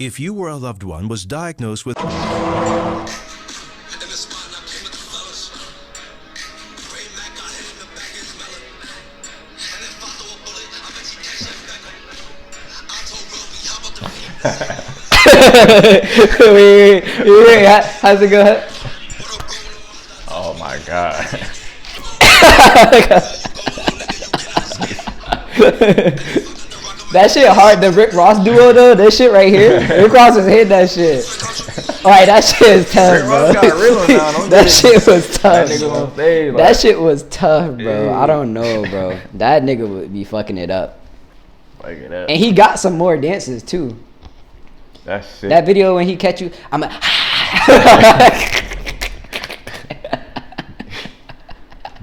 If you or a loved one was diagnosed with... wait, how's it go? Oh my god. That shit hard. The Rick Ross duo though, that shit right here. Rick Ross is hitting that shit. Alright, that shit is tough, bro. That shit was tough. That shit was tough, bro. I don't know, bro. That nigga would be fucking it up. And he got some more dances too. That's sick. That video when he catch you, I'm like,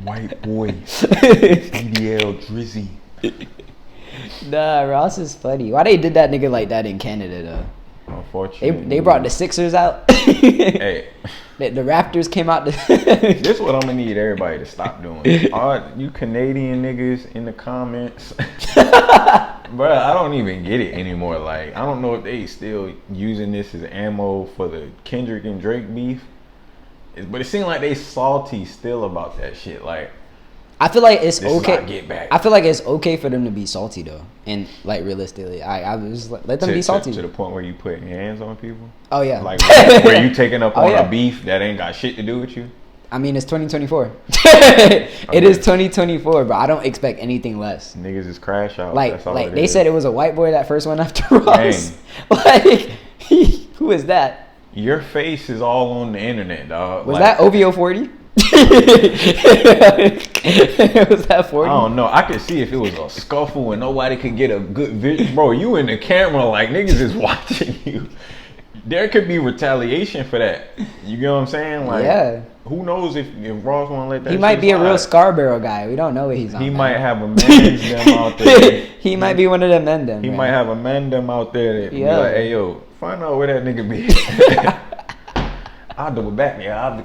white boy, EDL Drizzy. Nah, Ross is funny. Why they did that nigga like that in Canada though? Unfortunately, they brought the Sixers out. Hey, the Raptors came out. This is what I'm gonna need everybody to stop doing. All you Canadian niggas in the comments, bro. I don't even get it anymore. Like, I don't know if they still using this as ammo for the Kendrick and Drake beef, but it seems like they salty still about that shit. Like, I feel like it's okay. Get back. I feel like it's okay for them to be salty though, and like realistically, I was like, let them be salty to the point where you putting hands on people. Oh yeah, like where you taking up on a beef that ain't got shit to do with you. I mean, it's 2024. It is 2024, but I don't expect anything less. Niggas is crash out. Like they said it was a white boy that first one after Ross. Like, who is that? Your face is all on the internet, dog. Was that OVO 40? Was that 40? I don't know. I could see if it was a scuffle and nobody could get a good video. Bro, you in the camera like niggas is watching you. There could be retaliation for that. You get what I'm saying? Like, yeah. Who knows if Ross want to let that? He might be a real Scarborough guy. We don't know what he's on. He might have a man them out there. He might be one of them men them. He might have a man them out there that be like, hey yo, find out where that nigga be. I'll do it back, yeah.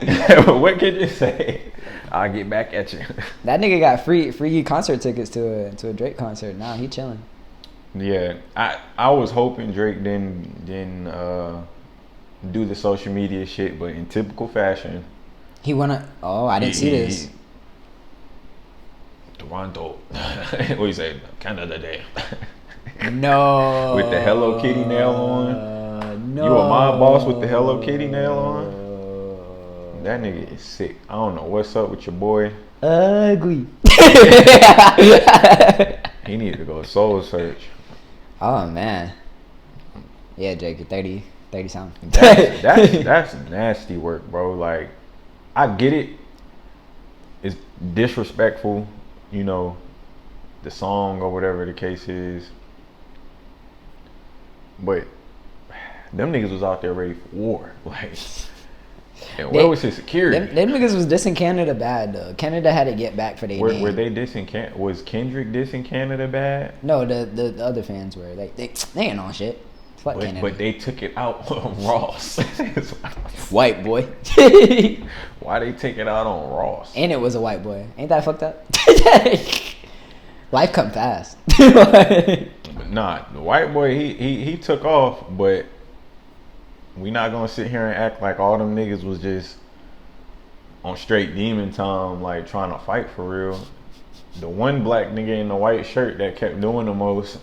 What can you say? I'll get back at you. That nigga got free concert tickets to a Drake concert. Nah, he chilling. Yeah, I was hoping Drake didn't do the social media shit, but in typical fashion, he wanna. Oh, I didn't see this. Toronto. What do you say? Canada Day. No. With the Hello Kitty nail on. No. You a mob boss with the Hello Kitty nail on? That nigga is sick. I don't know what's up with your boy. Ugly. He needed to go soul search. Oh man. Yeah, Jake, you're 30 something. That's nasty work, bro. Like, I get it. It's disrespectful, you know, the song or whatever the case is. But them niggas was out there ready for war. Like, and where was his security? Them niggas was dissing Canada bad though. Canada had to get back for their name. Were they dissing Was Kendrick dissing Canada bad? No, the other fans were. They ain't on shit. Fuck Canada. But they took it out on Ross. White boy. Why they take it out on Ross? And it was a white boy. Ain't that fucked up? Life come fast. But nah, the white boy he took off, but we not gonna sit here and act like all them niggas was just on straight demon time, like trying to fight for real. The one black nigga in the white shirt that kept doing the most,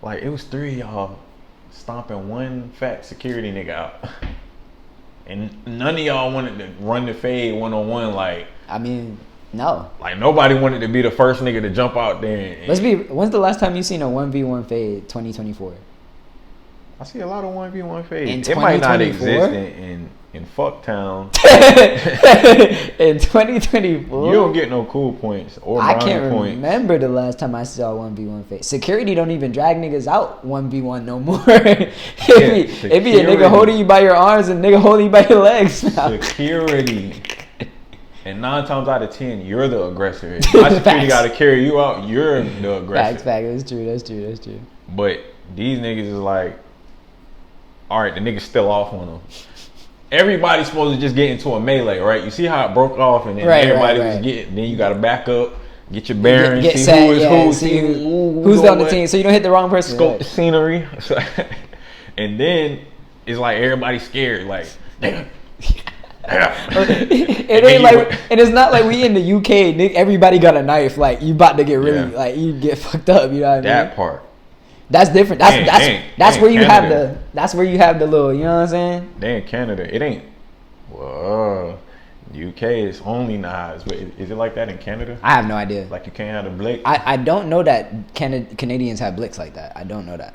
like, it was 3 of y'all stomping one fat security nigga out, and none of y'all wanted to run the fade one-on-one. Like, I mean, no. Like, nobody wanted to be the first nigga to jump out there. When's the last time you seen a 1v1 fade? 2024. I see a lot of 1v1 fades. In it might not 2024? exist in Fucktown. In 2024, you don't get no cool points or I brownie can't points. remember the last time I saw 1v1 fade. Security don't even drag niggas out 1v1 no more. It be a nigga holding you by your arms and nigga holding you by your legs now. Security. And 9 times out of 10, you're the aggressor. If my security got to carry you out, you're the aggressor. Facts. That's true. But these niggas is like, all right, the nigga's still off on them. Everybody's supposed to just get into a melee, right? You see how it broke off, and then everybody was getting. Then you got to back up, get your bearings, get see set, who is who, see who's on the team, so you don't hit the wrong person. Scope the scenery. And then it's like everybody's scared. Like, damn. It ain't like, and it's not like we in the UK. Everybody got a knife. Like you about to get really, like you get fucked up. You know what I mean? That part. That's different. That's where you have the. That's where you have the little. You know what I'm saying? They in Canada. It ain't. Whoa. UK is only knives. Wait, is it like that in Canada? I have no idea. Like you can't have the blick. I don't know that Canadians have blicks like that. I don't know that.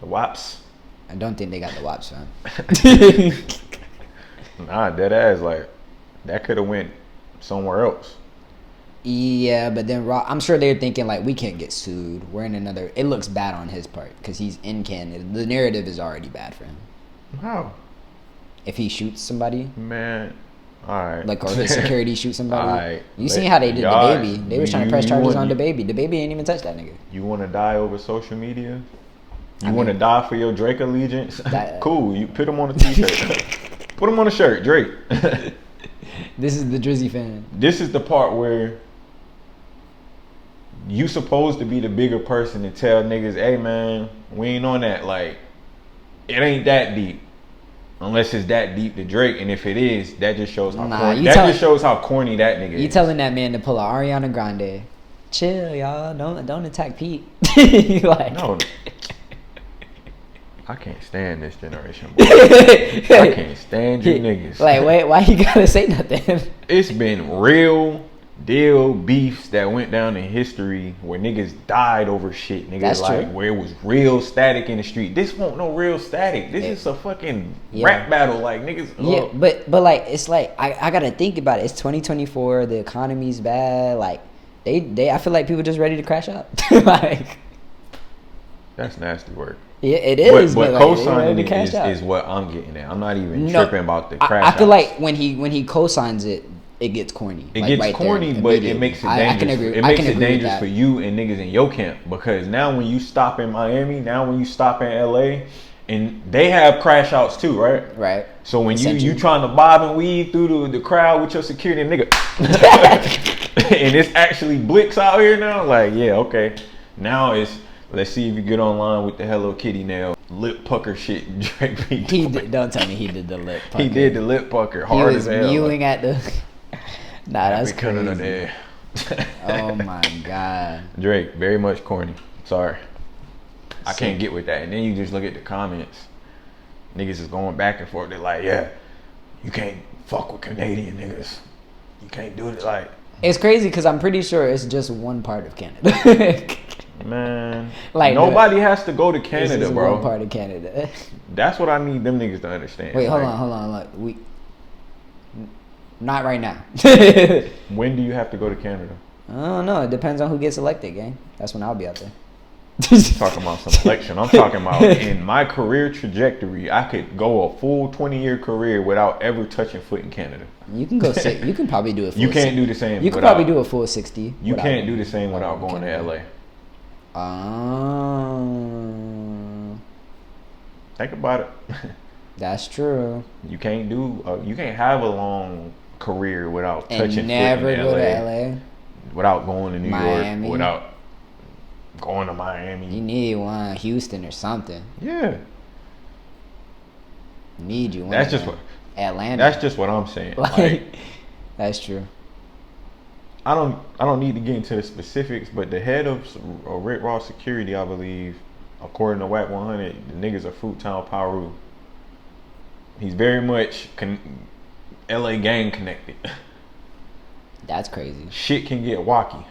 The wops. I don't think they got the wops, fam. Nah, dead ass. Like that could have went somewhere else. Yeah, but then I'm sure they're thinking like we can't get sued. We're in another. It looks bad on his part because he's in Canada. The narrative is already bad for him. How? If he shoots somebody, man. All right. Like, or the security shoots somebody. All right. You seen how they did the baby? They was trying to press charges on the baby. The baby ain't even touch that nigga. You want to die over social media? You want to die for your Drake allegiance? Cool. You put him on a t-shirt. Put him on a shirt, Drake. This is the Drizzy fan. This is the part where you supposed to be the bigger person and tell niggas, hey man, we ain't on that. Like, it ain't that deep. Unless it's that deep to Drake, and if it is, that just shows how corny. That just shows how corny that nigga is. You telling that man to pull a Ariana Grande? Chill, y'all. Don't attack Pete. Like, no, I can't stand this generation. Boy. I can't stand you niggas. Like, wait, why you gotta say nothing? It's been real deal beefs that went down in history where niggas died over shit. Niggas That's like true. where it was real static in the street. This won't no real static. This is a fucking rap battle. Like niggas. Yeah, but like it's like I gotta think about it. It's 2024. The economy's bad. Like they I feel like people just ready to crash out. Like that's nasty work. Yeah, it is. But like, co-signing is what I'm getting at. I'm not even tripping about the crash. I feel like when he co-signs it, it gets corny. It gets corny, but it makes it dangerous. I can agree. It makes it dangerous for you and niggas in your camp because now when you stop in Miami, now when you stop in LA, and they have crash outs too, right? Right. So when you trying to bob and weave through the crowd with your security nigga, and it's actually blicks out here now, like yeah, okay. Now it's let's see if you get online with the Hello Kitty nail lip pucker shit. Drake don't tell me he did the lip pucker. He did the lip pucker hard as hell. He was mewing at the. Nah, that's crazy. Oh my god. Drake, very much corny. Sorry. I can't get with that. And then you just look at the comments. Niggas is going back and forth. They're like, yeah, you can't fuck with Canadian niggas. You can't do it. Like, it's crazy because I'm pretty sure it's just one part of Canada. Man, like nobody has to go to Canada, this is bro. One part of Canada. That's what I need them niggas to understand. Wait, hold on. Like, not right now. When do you have to go to Canada? I don't know. It depends on who gets elected, gang. That's when I'll be out there. Talking about some election. I'm talking about in my career trajectory, I could go a full 20-year career without ever touching foot in Canada. You can go sick. You can probably do a full You can't do the same. You can probably do a full 60. You can't do the same without going to LA. Think about it. That's true. You can't you can't have a long career without touching never foot in go LA, to LA. Without going to New Miami. York, without going to Miami. You need one, Houston or something. Yeah. You need you one. That's just what Atlanta. That's just what I'm saying. Like, that's true. I don't need to get into the specifics, but the head of Rick Ross Security, I believe, according to WAC 100, the niggas are Fruittown Paru. He's very much LA gang connected. That's crazy. Shit can get wacky.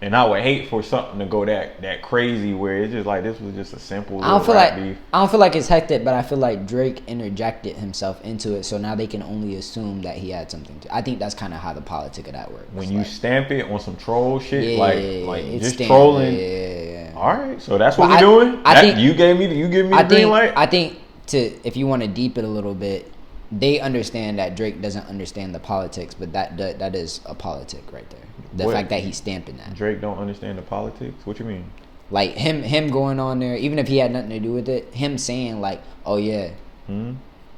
And I would hate for something to go that crazy where it's just like this was just a simple I don't feel like beef. I don't feel like it's hectic, but I feel like Drake interjected himself into it, so now they can only assume that he had something to. I think that's kind of how the politic of that works. When you stamp it on some troll shit, yeah, like just stamped, trolling. Yeah. All right, so that's what we're doing. I think you give me the green light. I think if you want to deep it a little bit, they understand that Drake doesn't understand the politics, but that is a politic right there. The fact that he's stamping that. Drake don't understand the politics? What you mean? Like him going on there, even if he had nothing to do with it, him saying like, "Oh yeah,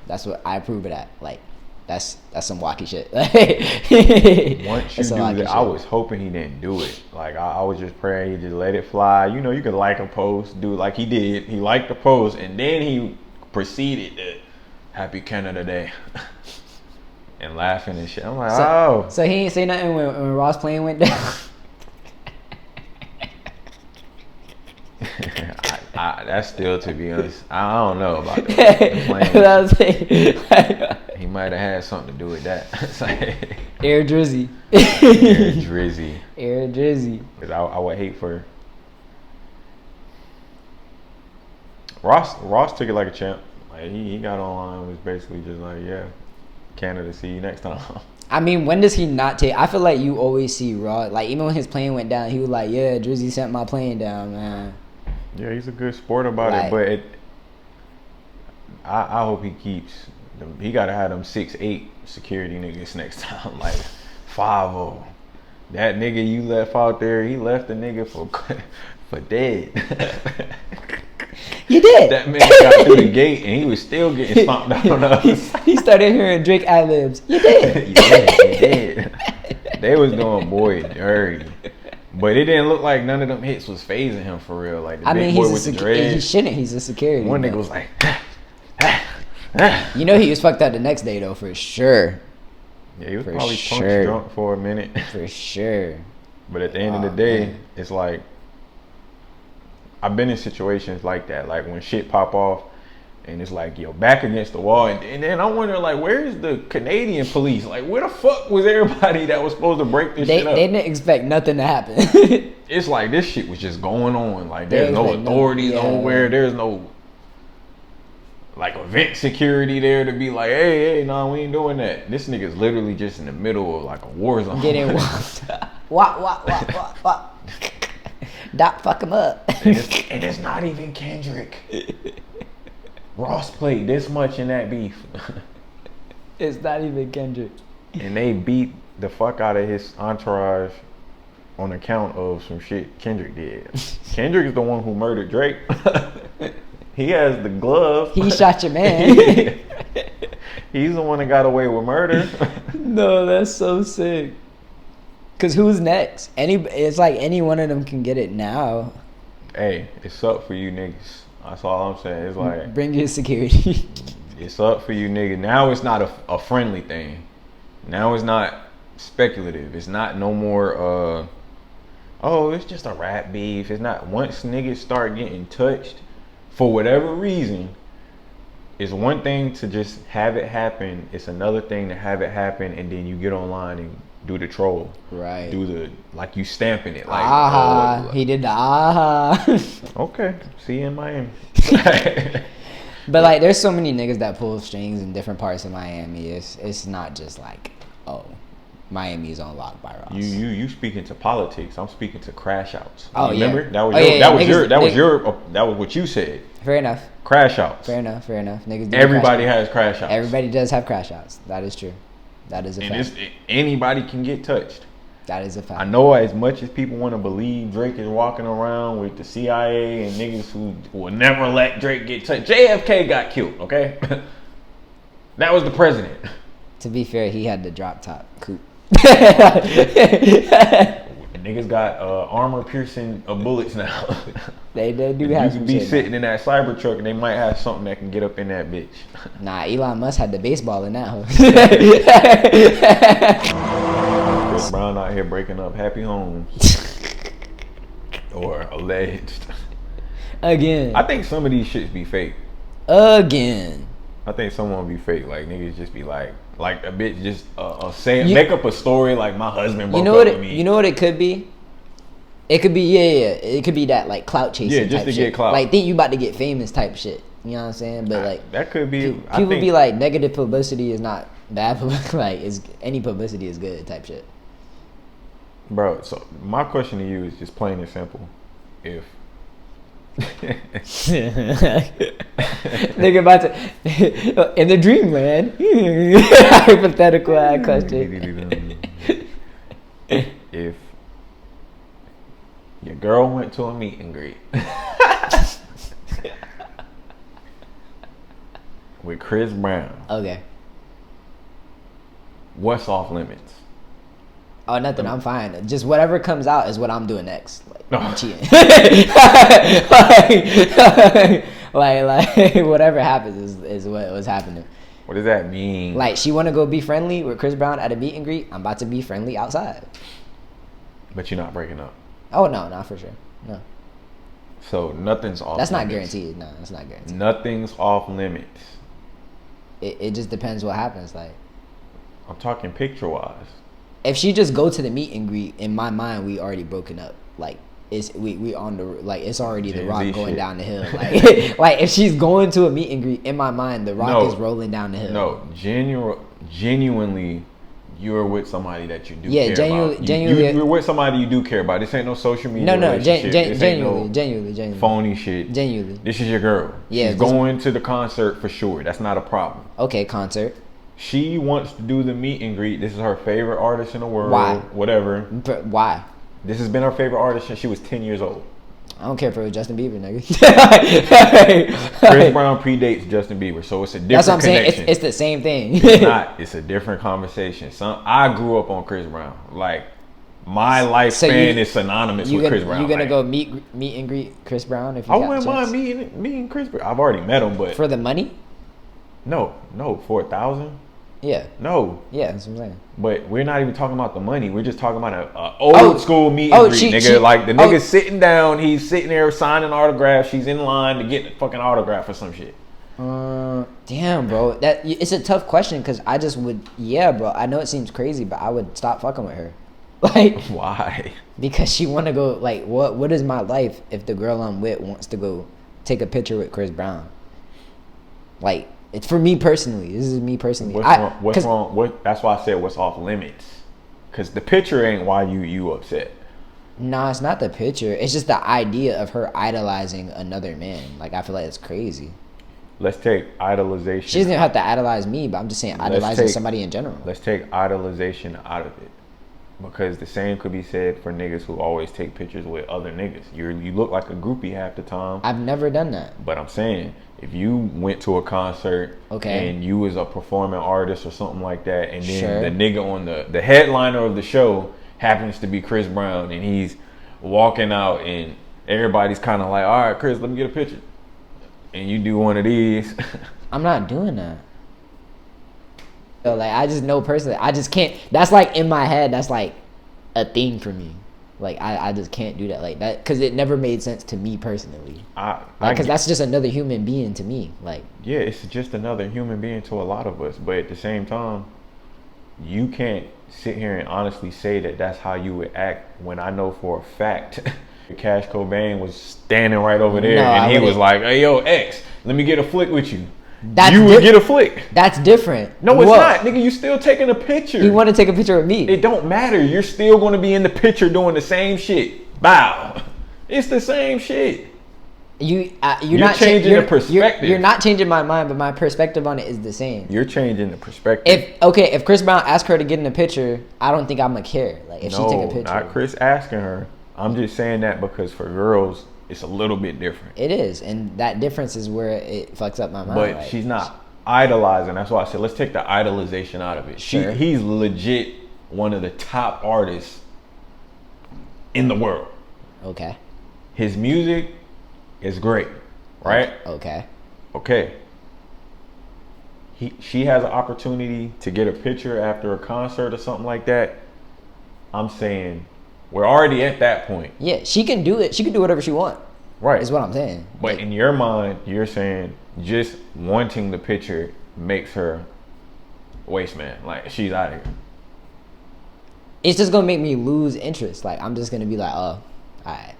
that's what I approve of that." Like That's some wacky shit. Once you That's do some wacky that, I shit. was hoping he didn't do it. Like I was just praying he just let it fly. You know, you could like a post, do it like he did. He liked the post, and then he proceeded to Happy Canada Day and laughing and shit. I'm like, oh. So he ain't say nothing when Ross plane went down. That's still, to be honest, I don't know about the plane. He might have had something to do with that. Air Drizzy. Air Drizzy. Air Drizzy. Cause I would hate for Ross took it like a champ. Like he got online, was basically just like, yeah, Canada, see you next time. I mean, when does he not take? I feel like you always see Ross. Like even when his plane went down, he was like, yeah, Drizzy sent my plane down, man. Yeah, he's a good sport about it, but I hope he keeps. He gotta have them 6'8" security niggas next time, like 5'0". That nigga you left out there, he left the nigga for dead. You did. That man got through the gate and he was still getting stomped on us. He started hearing Drake ad-libs. You did. You did. They was doing boy dirty. But it didn't look like none of them hits was phasing him for real. Like the big boy with the dreads. He shouldn't. He's a security. One nigga was like, you know he was fucked up the next day though, for sure. Yeah, he was probably punch drunk for a minute. For sure. But at the end of the day, it's like I've been in situations like that, like when shit pop off and it's like, yo, back against the wall, and then I wonder, like, where's the Canadian police? Like, where the fuck was everybody that was supposed to break this shit up? They didn't expect nothing to happen. It's like this shit was just going on. Like, there's no authorities nowhere. There's no like event security there to be like, hey, no, we ain't doing that. This nigga's literally just in the middle of like a war zone. Getting what? Doc, fuck him up. And it's not even Kendrick. Ross played this much in that beef. It's not even Kendrick. And they beat the fuck out of his entourage on account of some shit Kendrick did. Kendrick is the one who murdered Drake. He has the glove. He shot your man. He's the one that got away with murder. No, that's so sick. Cause who's next? It's like any one of them can get it now. Hey, it's up for you niggas. That's all I'm saying. It's like, bring your security. It's up for you niggas. Now it's not a friendly thing. Now it's not speculative. It's not no more oh, it's just a rap beef. It's not. Once niggas start getting touched for whatever reason, it's one thing to just have it happen. It's another thing to have it happen and then you get online and do the troll. Right. Do the, like, you stamping it. Like, he did the aha. Okay. See you in Miami. But like, there's so many niggas that pull strings in different parts of Miami. It's not just like, oh, Miami's on lock by Ross. You speaking to politics. I'm speaking to crash outs. Oh, remember? yeah. That was what you said. Fair enough. Crash outs. Fair enough. Niggas do Everybody has crash outs. Everybody does have crash outs. That is true. That is a fact. Anybody can get touched. That is a fact. I know as much as people want to believe Drake is walking around with the CIA and niggas who will never let Drake get touched. JFK got killed, okay? That was the president. To be fair, he had the drop top coupe. Niggas got armor piercing bullets now. They do have some. You can be sitting in that Cybertruck and they might have something that can get up in that bitch. Nah, Elon Musk had the baseball in that hoe. Chris Brown out here breaking up happy homes. Or alleged. Again. I think some of these shits be fake. Again. I think some of them be fake. Like, niggas just be like a bitch just make up a story like my husband broke up with me. You know what it could be? It could be, it could be that, like, clout chasing just type to shit. get clout. Like, think you about to get famous type shit. You know what I'm saying? But, like, that could be. People be like, negative publicity is not bad publicity. Like, any publicity is good type shit. Bro, so my question to you is just plain and simple. If nigga about to in the dreamland. Hypothetical question. If your girl went to a meet and greet with Chris Brown, okay, What's off limits? Oh, nothing. I'm fine. Just whatever comes out is what I'm doing next. Like, I'm cheating. like whatever happens is what was happening. What does that mean? Like, she want to go be friendly with Chris Brown at a meet and greet. I'm about to be friendly outside. But you're not breaking up. Oh, no, not for sure. No. So nothing's off That's limits. not guaranteed. No, that's not guaranteed. Nothing's off limits. It just depends what happens. Like, I'm talking picture-wise. if she just go to the meet and greet, in my mind, we already broken up. Like, it's we on the, like, it's already the rock going down the hill. Like, like, if she's going to a meet and greet, in my mind, the rock is rolling down the hill. No, genuinely, you're with somebody that you do care about. Genuinely, you're with somebody you do care about. This ain't no social media relationship. This ain't no genuinely. phony shit. Genuinely. This is your girl. Yeah, she's going to the concert for sure. That's not a problem. Okay, concert. She wants to do the meet and greet. This is her favorite artist in the world. Why? Whatever. Why? This has been her favorite artist since she was 10 years old. I don't care if it was Justin Bieber, nigga. Chris Brown predates Justin Bieber, so it's a different That's what I'm connection. saying. It's the same thing. It's not. It's a different conversation. I grew up on Chris Brown. Like, my lifespan is synonymous with Chris Brown. You gonna go meet and greet Chris Brown if you I got wouldn't a chance? mind meeting Chris Brown. I've already met him, but For the money? no, for 1,000. Yeah. No. Yeah, that's what I'm saying. But we're not even talking about the money. We're just talking about a old school meet and greet, nigga. she- like, the nigga's sitting down, he's sitting there signing autographs. She's in line to get the fucking autograph or some shit. Damn, bro. It's a tough question because I just would. Yeah, bro. I know it seems crazy, but I would stop fucking with her. Like, Why? because she want to go. Like, what is my life if the girl I'm with wants to go take a picture with Chris Brown? Like, it's for me personally. This is me personally. What's wrong? That's why I said what's off limits. Because the picture ain't why you upset. Nah, it's not the picture. It's just the idea of her idolizing another man. Like, I feel like it's crazy. Let's take idolization. She doesn't have to idolize me, but I'm just saying idolizing somebody in general. Let's take idolization out of it. Because the same could be said for niggas who always take pictures with other niggas. You look like a groupie half the time. I've never done that. But I'm saying, if you went to a concert and you was a performing artist or something like that, and then the nigga on the headliner of the show happens to be Chris Brown, and he's walking out and everybody's kind of like, all right, Chris, let me get a picture. And you do one of these. I'm not doing that. So, like, I just know personally, I just can't. That's like in my head. That's like a thing for me. Like, I just can't do that like that because it never made sense to me personally. Because that's just another human being to me. Like, yeah, it's just another human being to a lot of us. But at the same time, you can't sit here and honestly say that that's how you would act when I know for a fact Cash Cobain was standing right over there and he was like, hey, yo, X, let me get a flick with you. You would get a flick. That's different. No, it's not, nigga. You still taking a picture. You want to take a picture with me? It don't matter. You're still going to be in the picture doing the same shit. Bow. It's the same shit. You're not changing the perspective. You're not changing my mind, but my perspective on it is the same. You're changing the perspective. If Chris Brown asked her to get in a picture, I don't think I'm gonna care. Like, if she take a picture. No, not Chris asking her. I'm just saying that because for girls, it's a little bit different. It is, and that difference is where it fucks up my mind. But like, she's not idolizing. That's why I said let's take the idolization out of it. Sure. He's legit one of the top artists in the world. Okay. His music is great, right? Okay. She has an opportunity to get a picture after a concert or something like that. I'm saying we're already at that point. Yeah, she can do it. She can do whatever she wants. Right. Is what I'm saying. But in your mind, you're saying just wanting the picture makes her waste man. Like, she's out of here. It's just gonna make me lose interest. Like, I'm just gonna be like, oh, alright.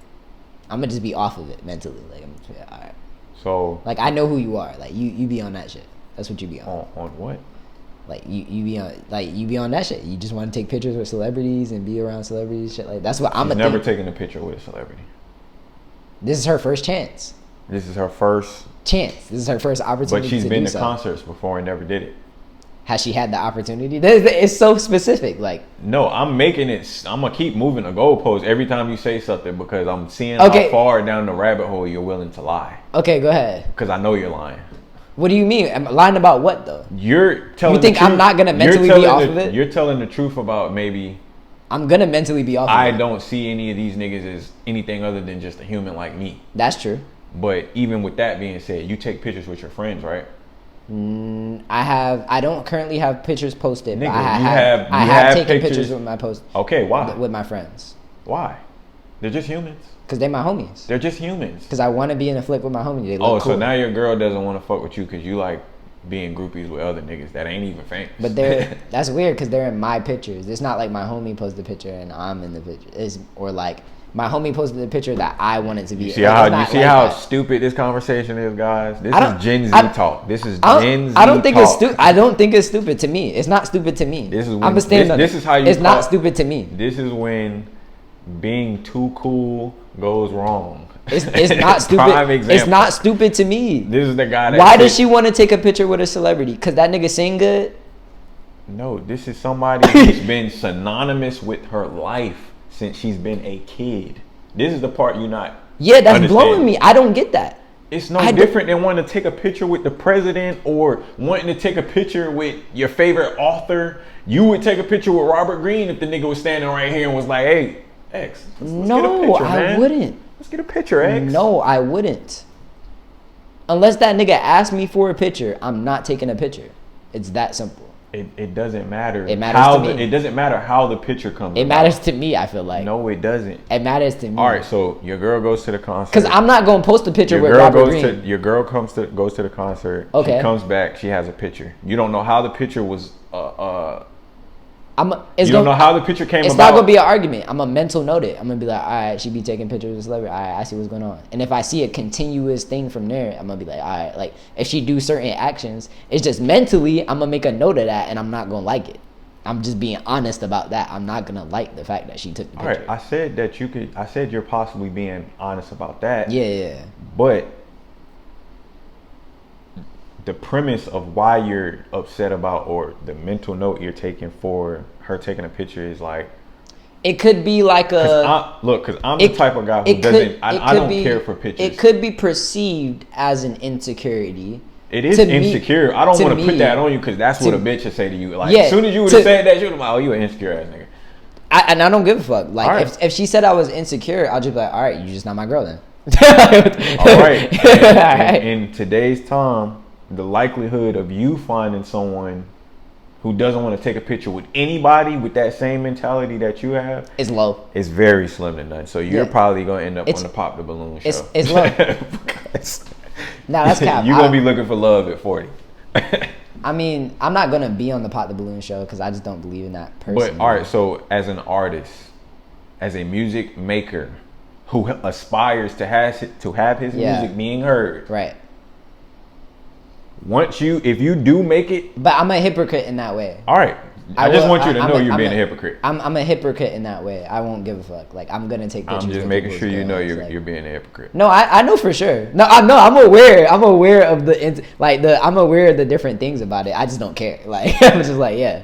I'm gonna just be off of it mentally. Like, I'm just, alright. So, like, I know who you are. Like, you be on that shit. That's what you be on. On what? Like, you be on that shit. You just want to take pictures with celebrities and be around celebrities, shit like that's what I'm. She's never taken a picture with a celebrity. This is her first chance. This is her first chance. This is her first opportunity. But she's been to concerts before and never did it. Has she had the opportunity? It's so specific. Like, no, I'm making it. I'm gonna keep moving the goalpost every time you say something because I'm seeing how far down the rabbit hole you're willing to lie. Okay, go ahead. Because I know you're lying. What do you mean? Am I lying about what though? You're telling. You think the truth. I'm not gonna mentally be off of it? You're telling the truth about maybe. I'm gonna mentally be off of it. I don't see any of these niggas as anything other than just a human like me. That's true. But even with that being said, you take pictures with your friends, right? I don't currently have pictures posted. Nigga, but I have taken pictures with my post. Okay, why? With my friends. Why? They're just humans. Because they're my homies. They're just humans. Because I want to be in a flick with my homies. They look cool. So now your girl doesn't want to fuck with you because you like being groupies with other niggas that ain't even famous. But that's weird because they're in my pictures. It's not like my homie posted a picture and I'm in the picture. Or like my homie posted a picture that I wanted to be. You see how stupid this conversation is, guys? This is Gen Z talk. This is Gen Z I don't think talk. it's stupid. I don't think it's stupid to me. It's not stupid to me. This is when, I'm a stand up. This is how you. It's not stupid to me. This is when being too cool goes wrong. It's not stupid. Prime example. It's not stupid to me. This is the guy that. Why does she want to take a picture with a celebrity? Because that nigga sing good? No, this is somebody who's been synonymous with her life since she's been a kid. This is the part you're not. Yeah, that's blowing me. I don't get that. It's no different than wanting to take a picture with the president or wanting to take a picture with your favorite author. You would take a picture with Robert Greene if the nigga was standing right here and was like, "Hey, X, let's get a picture, man. I wouldn't. Let's get a picture, X." No, I wouldn't. Unless that nigga asked me for a picture, I'm not taking a picture. It's that simple. It doesn't matter. It matters to me. It doesn't matter how the picture comes. It matters to me. I feel like. No, it doesn't. It matters to me. All right, so your girl goes to the concert. Because I'm not gonna post a picture with Robert Greene. Your girl goes to the concert. Okay. She comes back. She has a picture. You don't know how the picture was. You don't know how the picture came about. It's not gonna be an argument. I'm a mental note it. I'm gonna be like, all right, she be taking pictures of celebrity. All right, I see what's going on. And if I see a continuous thing from there, I'm gonna be like, all right, like if she do certain actions, it's just mentally, I'm gonna make a note of that, and I'm not gonna like it. I'm just being honest about that. I'm not gonna like the fact that she took the picture. All right, I said that you could. I said you're possibly being honest about that. Yeah. But the premise of why you're upset about, or the mental note you're taking for her taking a picture, is like, it could be like because I'm the type of guy who doesn't. I don't care for pictures. It could be perceived as an insecurity. It is insecure. I don't want to put that on you because that's what a bitch would say to you. Like, as soon as you would have said that, she would have been like, "Oh, you an insecure ass nigga." And I don't give a fuck. Like, if she said I was insecure, I'll just be like, "All right, you're just not my girl then." All right. In today's time, the likelihood of you finding someone who doesn't want to take a picture with anybody with that same mentality that you have is low. It's very slim to none. So you're probably gonna end up on the Pop the Balloon show. It's low. Nah, that's cap. You're gonna be looking for love at 40. I mean, I'm not gonna be on the Pop the Balloon show because I just don't believe in that person. But all right, so as an artist, as a music maker who aspires to have his music being heard, right? If you do make it, but I'm a hypocrite in that way. All right, I just want you to know you're being a hypocrite. I'm a hypocrite in that way. I won't give a fuck. Like, I'm gonna take pictures. I'm just making sure you know you're being a hypocrite. No, I know for sure. No, I'm aware. I'm aware of I'm aware of the different things about it. I just don't care. Like, I'm just like, yeah.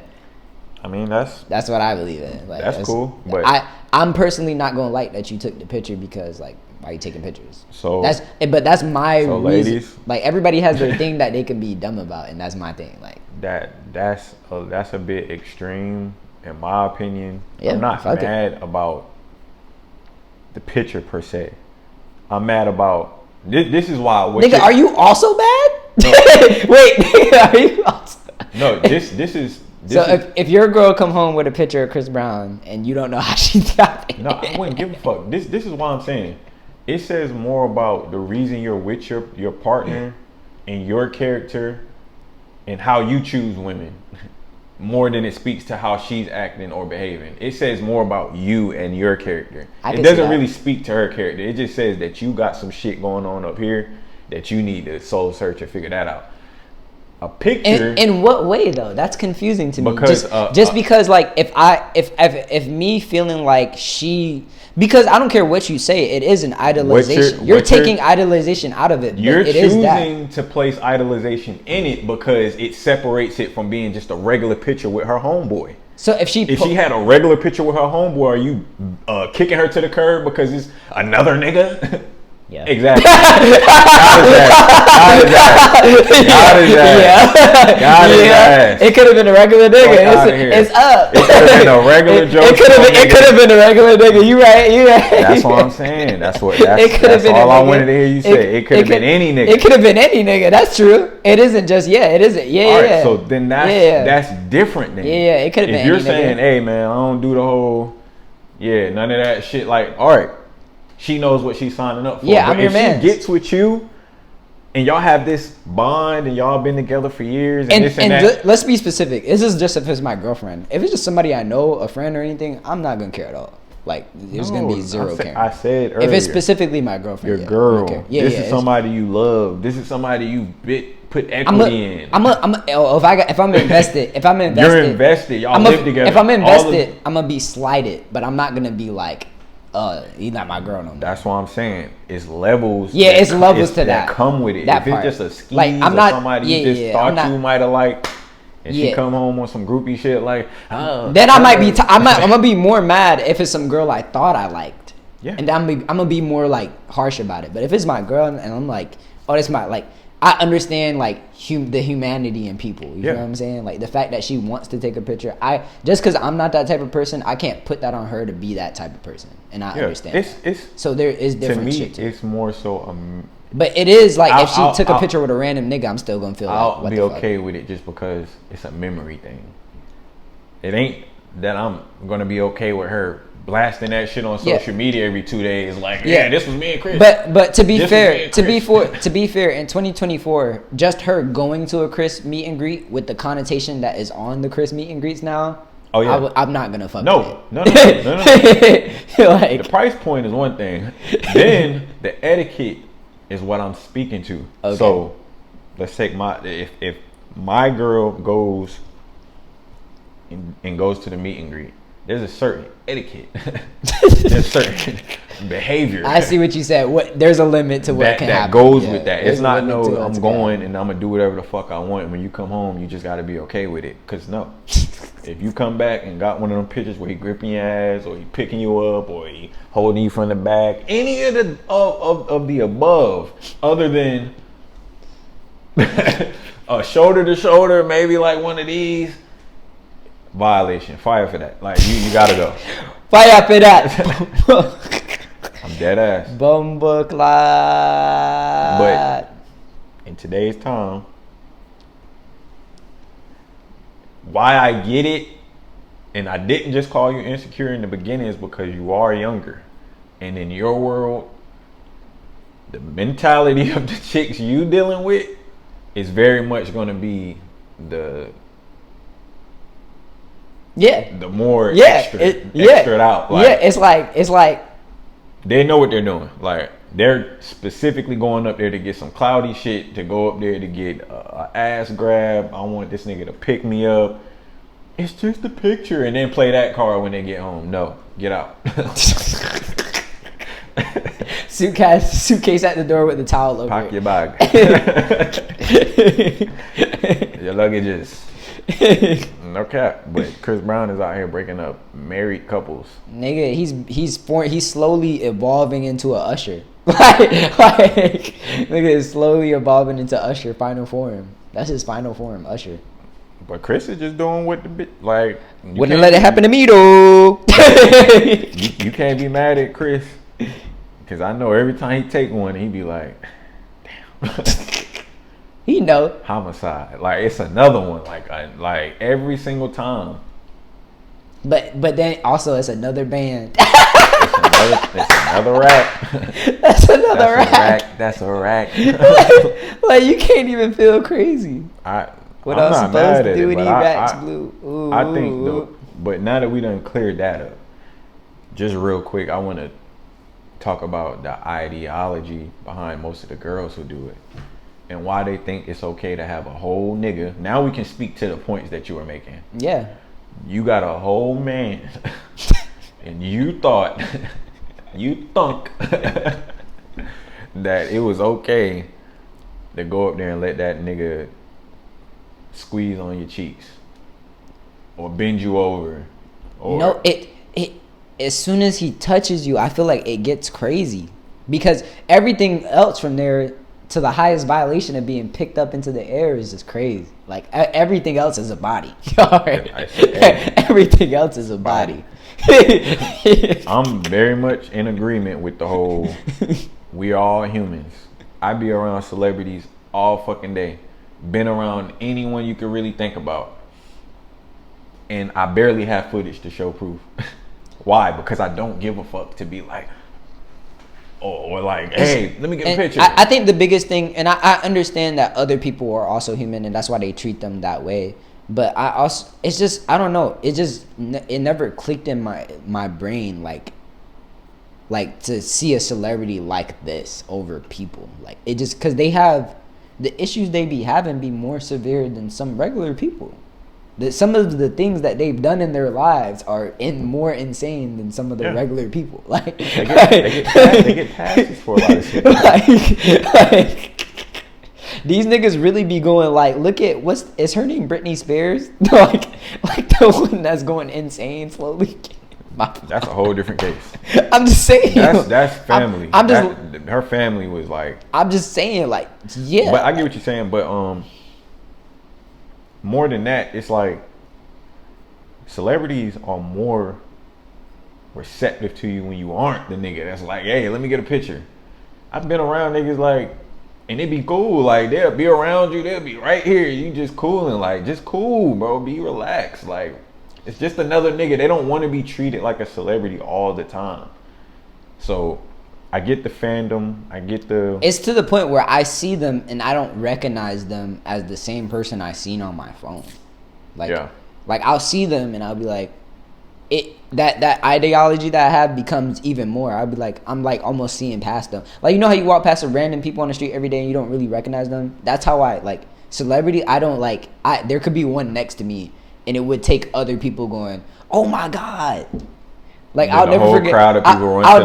I mean, that's what I believe in. Like, that's cool. But I'm personally not gonna like that you took the picture because, like, why are you taking pictures? So that's my reason. Ladies, like, everybody has their thing that they can be dumb about, and that's my thing. Like, that's a bit extreme in my opinion. Yeah, I'm not mad about the picture per se. I'm mad about this is why. Nigga, are you also bad? No. Wait, nigga, are you also? No, this is. If your girl come home with a picture of Chris Brown and you don't know how she got it. No, I wouldn't give a fuck. This is why I'm saying. It says more about the reason you're with your partner and your character and how you choose women more than it speaks to how she's acting or behaving. It says more about you and your character. It doesn't really speak to her character. It just says that you got some shit going on up here that you need to soul search and figure that out. A picture. In what way though? That's confusing to me. Because because like if me feeling like she, because I don't care what you say, it is an idolization. You're taking idolization out of it. You're choosing to place idolization in it because it separates it from being just a regular picture with her homeboy. So if she had a regular picture with her homeboy, are you kicking her to the curb because it's another nigga? Yeah. Exactly. Got his ass. It could have been a regular nigga. It's up. It could have been a regular joke. It could have been a regular nigga. You right. That's what I'm saying. That's all I wanted to hear you say. It could have been any nigga. It could have been any nigga. That's true. It isn't just It isn't. Yeah. All right, so then that's different then. Yeah. It could have been. If you're saying, hey man, I don't do the whole, none of that shit. Like, all right. She knows what she's signing up for. Yeah, I'm your man. If she gets with you and y'all have this bond and y'all been together for years and this and that. Let's be specific. This is just if it's my girlfriend. If it's just somebody I know, a friend or anything, I'm not going to care at all. Like, there's going to be zero care. I said earlier. If it's specifically my girlfriend. Your girl. This is somebody you love. This is somebody you put equity in. If I'm invested. You're invested. Y'all live together. If I'm invested, I'm going to be slighted. But I'm not going to be like, he's not my girl no more. That's what I'm saying. It's levels. Yeah, it's levels to that. Come with it. That if part. It's just a scheme like, I'm not, somebody you just thought you might have liked, and she come home on some groupie shit like, then I might be. I'm gonna be more mad if it's some girl I thought I liked. Yeah. And I'm gonna be more like harsh about it. But if it's my girl and I'm like, oh, that's my like. I understand like the humanity in people. You know what I'm saying? Like the fact that she wants to take a picture. Just because I'm not that type of person, I can't put that on her to be that type of person. And I understand. So there is different shit to me. It's more so. But it is like if she took a picture with a random nigga, I'm still gonna feel like I'll be okay with it just because it's a memory thing. It ain't that I'm gonna be okay with her blasting that shit on social media every 2 days, like, this was me and Chris. But to be fair, in 2024, just her going to a Chris meet and greet with the connotation that is on the Chris meet and greets now. Oh yeah, I'm not gonna fuck with it. No. Like, the price point is one thing, then the etiquette is what I'm speaking to. Okay. So let's take if my girl goes and goes to the meet and greet. There's a certain etiquette. There's certain behavior. I see what you said. There's a limit to what can happen. That goes with that. It's not I'm going and I'm going to do whatever the fuck I want. And when you come home, you just got to be okay with it. Because if you come back and got one of them pictures where he gripping your ass or he picking you up or he holding you from the back, any of the above, other than a shoulder to shoulder, maybe like one of these, violation. Fire for that. Like you gotta go. Fire for that. I'm dead ass. Bumba clot. But in today's time, why I get it, and I didn't just call you insecure in the beginning, is because you are younger, and in your world, the mentality of the chicks you dealing with is very much going to be the more extra out. Like, it's like they know what they're doing. Like they're specifically going up there to get some cloudy shit, to go up there to get a ass grab. I want this nigga to pick me up. It's just a picture, and then play that card when they get home. No, get out. Suitcase at the door with the towel over Pack it. your bag. Your luggage is. No cap, but Chris Brown is out here breaking up married couples. Nigga, he's slowly evolving into a Usher. like nigga is slowly evolving into Usher final form. That's his final form, Usher. But Chris is just doing what the bitch like. Wouldn't let it happen to me though. you can't be mad at Chris, because I know every time he take one, he be like, damn. He know. Homicide. Like it's another one. Like every single time. But then also it's another band. It's another rack. That's another rack. That's a rack. like you can't even feel crazy. What I'm else not mad supposed to at do it, with these but racks, Blue? Ooh. I think but now that we done cleared that up, just real quick, I want to talk about the ideology behind most of the girls who do it. And why they think it's okay to have a whole nigga. Now we can speak to the points that you were making. Yeah. You got a whole man, and you thought, you thunk that it was okay to go up there and let that nigga squeeze on your cheeks or bend you over. Or no, it as soon as he touches you, I feel like it gets crazy. because everything else from there to the highest violation of being picked up into the air is just crazy. Like everything else is a body. Everything else is a body. I'm very much in agreement with the whole we are all humans. I be around celebrities all fucking day. Been around anyone you could really think about. And I barely have footage to show proof. Why? Because I don't give a fuck to be like, or like, hey, let me get a picture. I think the biggest thing, and I understand that other people are also human, and that's why they treat them that way. But I also, it's just, I don't know. It never clicked in my brain like to see a celebrity like this over people. Like it just, because they have the issues they be having be more severe than some regular people. Some of the things that they've done in their lives are more insane than some of the regular people. Like they get passes for a lot of shit. like these niggas really be going like, look at is her name Britney Spears? like the one that's going insane slowly. That's a whole different case. I'm just saying. That's family. Her family was like. I'm just saying, like, yeah. But I get what you're saying, but more than that, it's like celebrities are more receptive to you when you aren't the nigga that's like, hey, let me get a picture. I've been around niggas like, and it be cool, like they'll be around you, they'll be right here, you just cooling, like just cool, bro, be relaxed. Like it's just another nigga. They don't want to be treated like a celebrity all the time. So I get the fandom. I get the. It's to the point where I see them and I don't recognize them as the same person I seen on my phone. Like, like I'll see them and I'll be like, that ideology that I have becomes even more. I'll be like, I'm like almost seeing past them. Like, you know how you walk past some random people on the street every day and you don't really recognize them? That's how I like celebrity. I don't like. There could be one next to me and it would take other people going, oh my God. Like I'll never forget. Crowd of people I'll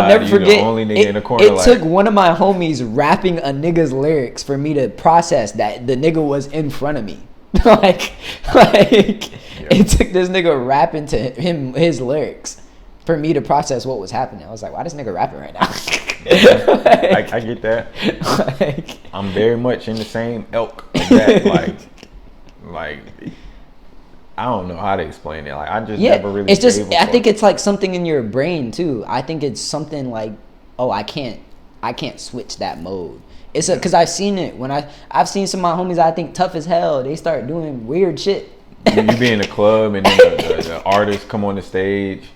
never forget. The only nigga in the corner. It took one of my homies rapping a nigga's lyrics for me to process that the nigga was in front of me. like it took this nigga rapping to his lyrics for me to process what was happening. I was like, why this nigga rapping right now? I get that. I'm very much in the same ilk of that. like. I don't know how to explain it. Like I just never really. It's just. I think it's like something in your brain too. I think it's something like, oh, I can't switch that mode. It's because I've seen it when I've seen some of my homies I think tough as hell. They start doing weird shit. You be in a club and then the artists come on the stage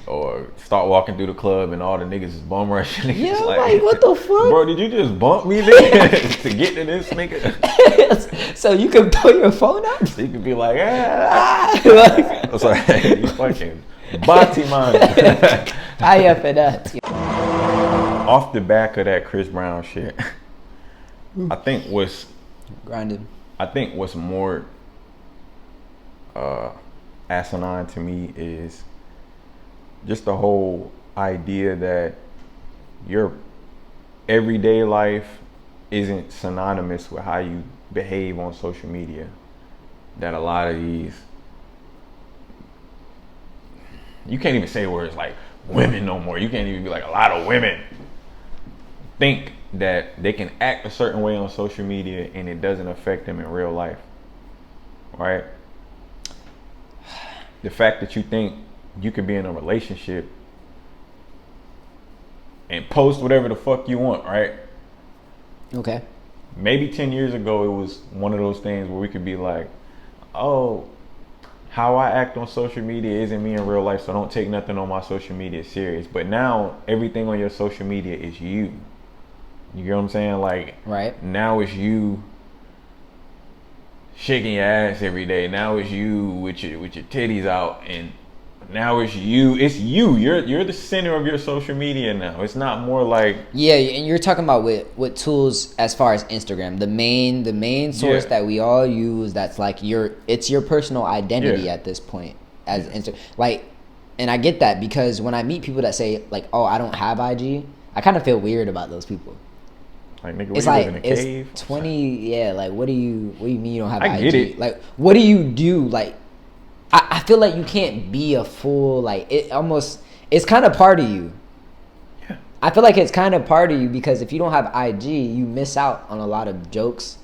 or start walking through the club and all the niggas is bum rushing. Yeah, like what the fuck, bro? Did you just bump me there to get to this nigga? So you can throw your phone out. So you can be like, I'm sorry, you fucking body man. FIYAA FI DAT. Off the back of that Chris Brown shit, I think what's more asinine to me is just the whole idea that your everyday life isn't synonymous with how you behave on social media. That a lot of these, you can't even say words like women no more. You can't even be like a lot of women think that they can act a certain way on social media and it doesn't affect them in real life. Right? The fact that you think you could be in a relationship and post whatever the fuck you want, right? Okay. Maybe 10 years ago, it was one of those things where we could be like, oh, how I act on social media isn't me in real life, so don't take nothing on my social media serious. But now, everything on your social media is you. You get what I'm saying? Like, right. Now it's you shaking your ass every day. Now it's you with your titties out, and now it's you. You're the center of your social media now. It's not more like, yeah. And you're talking about with tools as far as Instagram, the main source that we all use. That's like it's your personal identity at this point as like, and I get that because when I meet people that say like, oh, I don't have IG, I kind of feel weird about those people. Like, nigga, it's like in a it's cave? 20. Yeah, like what do you mean you don't have IG? I get it. Like what do you do? Like I feel like you can't be a full, like it's kind of part of you. Yeah. I feel like it's kind of part of you because if you don't have IG, you miss out on a lot of jokes,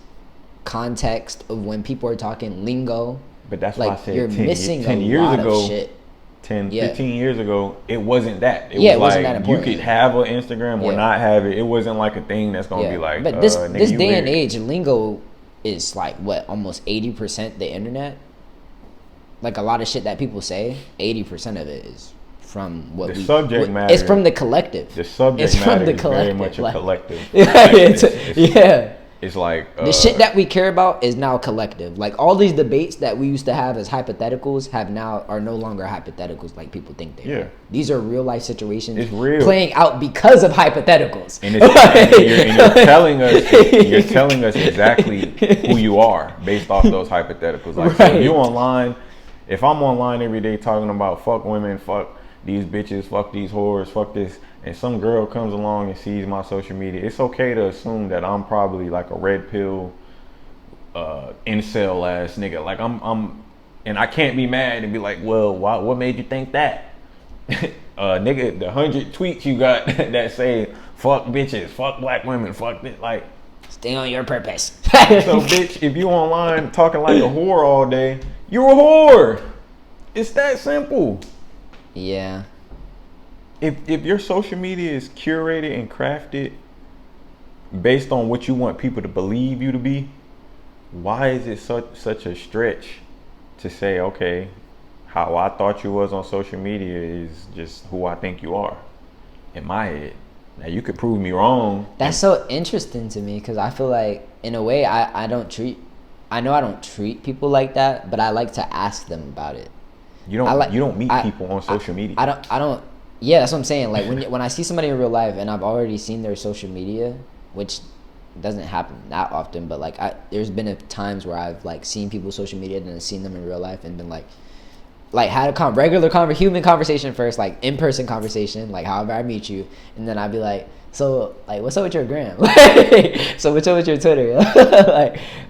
context of when people are talking lingo. But that's like, why I said you're 10 missing 10 a years lot ago, of shit. 10, Yeah. 15 years ago, it wasn't that. It Yeah, was it wasn't like that important. you could have an Instagram or Yeah. not have it. It wasn't like a thing that's gonna be like. But this nigga, this you day and weird. age, lingo is like what, almost 80% the internet. Like a lot of shit that people say, 80% of it is from what The subject matter. It's from the collective. The subject It's from matter the is very collective, much a like- collective. Yeah. It's like The shit that we care about is now collective. Like all these debates that we used to have as hypotheticals are no longer hypotheticals like people think they are. These are real life situations It's real. playing out because of hypotheticals. And, you're telling us exactly who you are based off those hypotheticals. Like so if you online, if I'm online every day talking about fuck women, fuck these bitches, fuck these whores, fuck this, and some girl comes along and sees my social media, it's okay to assume that I'm probably like a red pill, incel ass nigga. Like I'm, and I can't be mad and be like, well, what made you think that? Nigga, the 100 tweets you got that say fuck bitches, fuck black women, fuck this, like, stay on your purpose. so bitch, if you online talking like a whore all day, you're a whore. It's that simple. Yeah. If your social media is curated and crafted based on what you want people to believe you to be, why is it such a stretch to say, okay, how I thought you was on social media is just who I think you are in my head. Now you could prove me wrong. That's so interesting to me because I feel like in a way I don't treat people like that, but I like to ask them about it. You don't meet people on social media. I don't. Yeah, that's what I'm saying. Like when I see somebody in real life and I've already seen their social media, which doesn't happen that often, but like there's been times where I've like seen people's social media and then seen them in real life and been like had a regular human conversation first, like in-person conversation, like however I meet you, and then I'd be like, so like what's up with your gram? So what's up with your Twitter?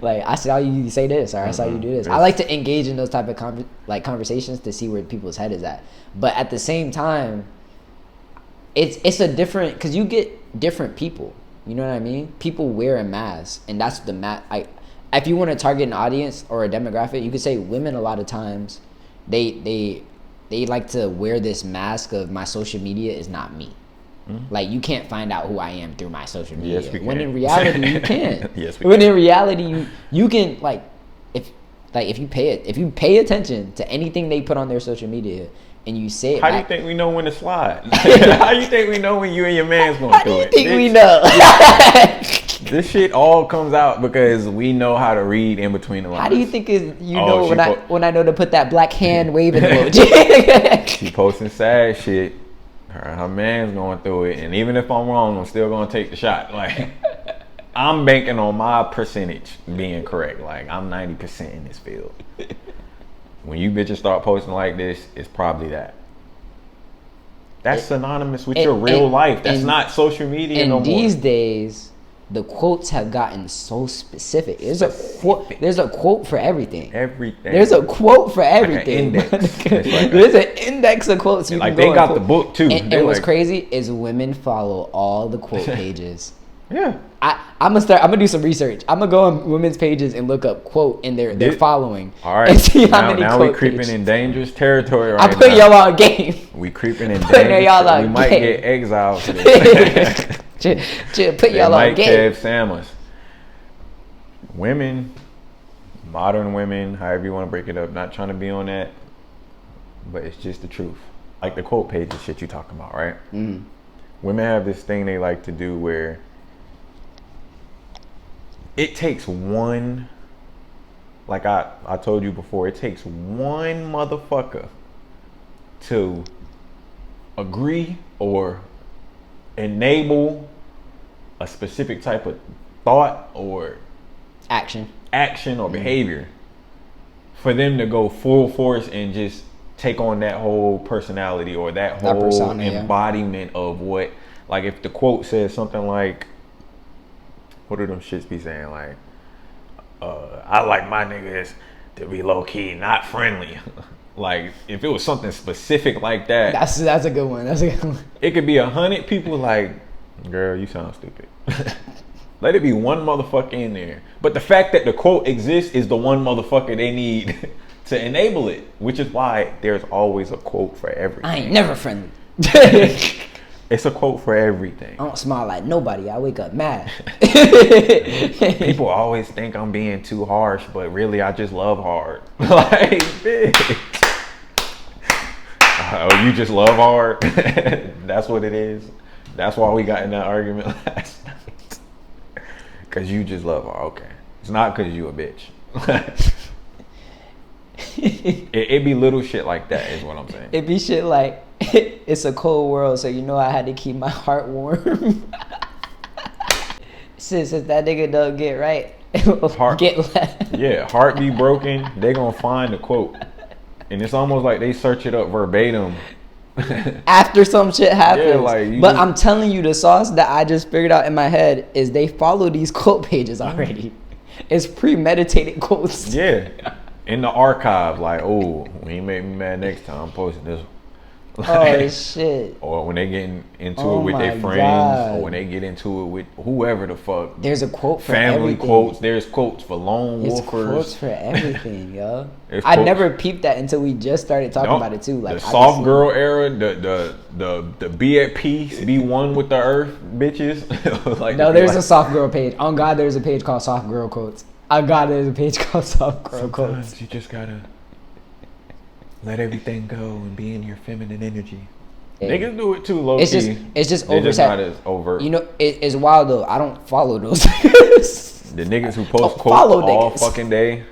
like I saw you say this, or I saw you do this. I like to engage in those type of conversations to see where people's head is at, but at the same time it's a different, because you get different people, you know what I mean? People wear a mask, and that's the if you want to target an audience or a demographic, you could say women a lot of times they like to wear this mask of my social media is not me. Like you can't find out who I am through my social media. Yes, we can. When in reality you can. Yes, we when can. in reality you can if you pay attention to anything they put on their social media and you say it How back, do you think we know when to slide? How do you think we know when you and your man's going how through do you it? think we know? This shit all comes out because we know how to read in between the lines. How do you think Oh, when I know to put that black hand waving emoji? She posting sad shit. Her man's going through it, and even if I'm wrong, I'm still gonna take the shot. Like I'm banking on my percentage being correct. Like I'm 90% in this field. When you bitches start posting like this, it's probably that. That's synonymous with your real life. That's not social media no more. And these days, the quotes have gotten so specific. There's a quote for everything. Everything. There's a quote for everything. Like an index. There's an index of quotes. Like they got the book too. And what's crazy is women follow all the quote pages. Yeah. I'm gonna do some research. I'm gonna go on women's pages and look up quote in their following. All right. And see how many now quote we creeping pages. in dangerous territory right now. I put y'all on game. We creeping in Putting dangerous. y'all on We might game. get exiled for this. Put y'all on Mike game. Kev Samus. Women, modern women, however you want to break it up, not trying to be on that, but it's just the truth. Like the quote pages shit you talking about, right? Mm. Women have this thing they like to do where it takes one, like I told you before, it takes one motherfucker to agree or enable a specific type of thought or Action or behavior for them to go full force and just take on that whole personality or that whole persona, embodiment of what, like if the quote says something like, what do them shits be saying, like I like my niggas to be low key, not friendly. Like if it was something specific like that, That's a good one. That's a good one. it could be 100 people like, girl, you sound stupid. Let it be one motherfucker in there. But the fact that the quote exists is the one motherfucker they need to enable it, which is why there's always a quote for everything. I ain't never friendly. It's a quote for everything. I don't smile like nobody. I wake up mad. People always think I'm being too harsh, but really I just love hard. Like, bitch. Oh, you just love hard? That's what it is. That's why we got in that argument last night. Cause you just love hard. Okay. It's not cause you a bitch. It be little shit like that is what I'm saying. It be shit like, it's a cold world, so you know I had to keep my heart warm. Since if that nigga don't get right, get left. Yeah, heart be broken, they gonna find the quote. And it's almost like they search it up verbatim. After some shit happens. Yeah, like but I'm telling you, the sauce that I just figured out in my head is they follow these quote pages already. It's premeditated quotes. Yeah. In the archive, like, oh, when he make me mad next time, I'm posting this. Like, oh shit. Or when they get into it with their friends, or when they get into it with whoever the fuck. There's a quote for family everything. quotes. There's quotes for lone There's wolfers. quotes for everything, yo. I never peeped that until we just started talking about it too. Like the soft girl era, the be at peace, be one with the earth, bitches. Like, no, there's a soft girl page. On God, there's a page called Soft Girl Quotes. On God, there's a page called Soft Girl Quotes. Sometimes you just gotta let everything go and be in your feminine energy. Yeah. Niggas do it too, low it's key. It's just They're just not as overt. You know, it's wild though. I don't follow those. The niggas who post quotes all fucking day.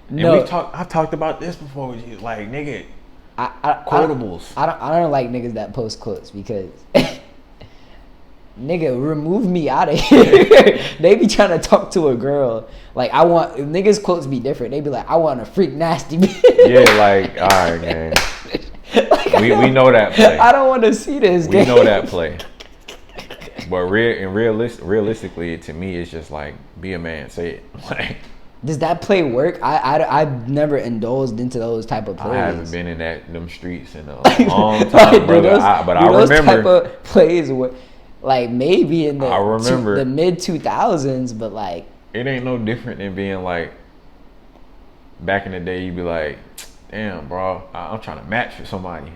And no, I've talked about this before with you. Like, nigga, quotables. I don't like niggas that post quotes because nigga, remove me out of here. They be trying to talk to a girl. Like, I want, if niggas quotes be different. They be like, I want a freak nasty bitch. Yeah, like, all right, gang. Like, we know that play. I don't want to see this. We know that play. But realistically, to me, it's just like, be a man, say it. Like, does that play work? I've never indulged into those type of plays. I haven't been in them streets in a long time, brother. But I remember those type of plays were like maybe in the the mid 2000s, but like it ain't no different than being like back in the day. You'd be like, damn, bro, I'm trying to match with somebody,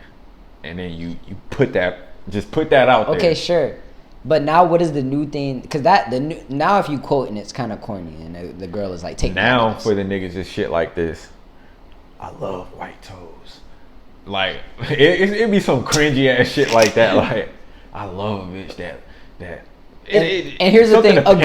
and then you put that out there. Okay, sure. But now, what is the new thing? Because now, if you quote and it's kind of corny, and the girl is like, "Take now for the niggas is shit like this. I love white toes. Like it be some cringy ass shit like that. Like, I love a bitch that. And here's the thing: a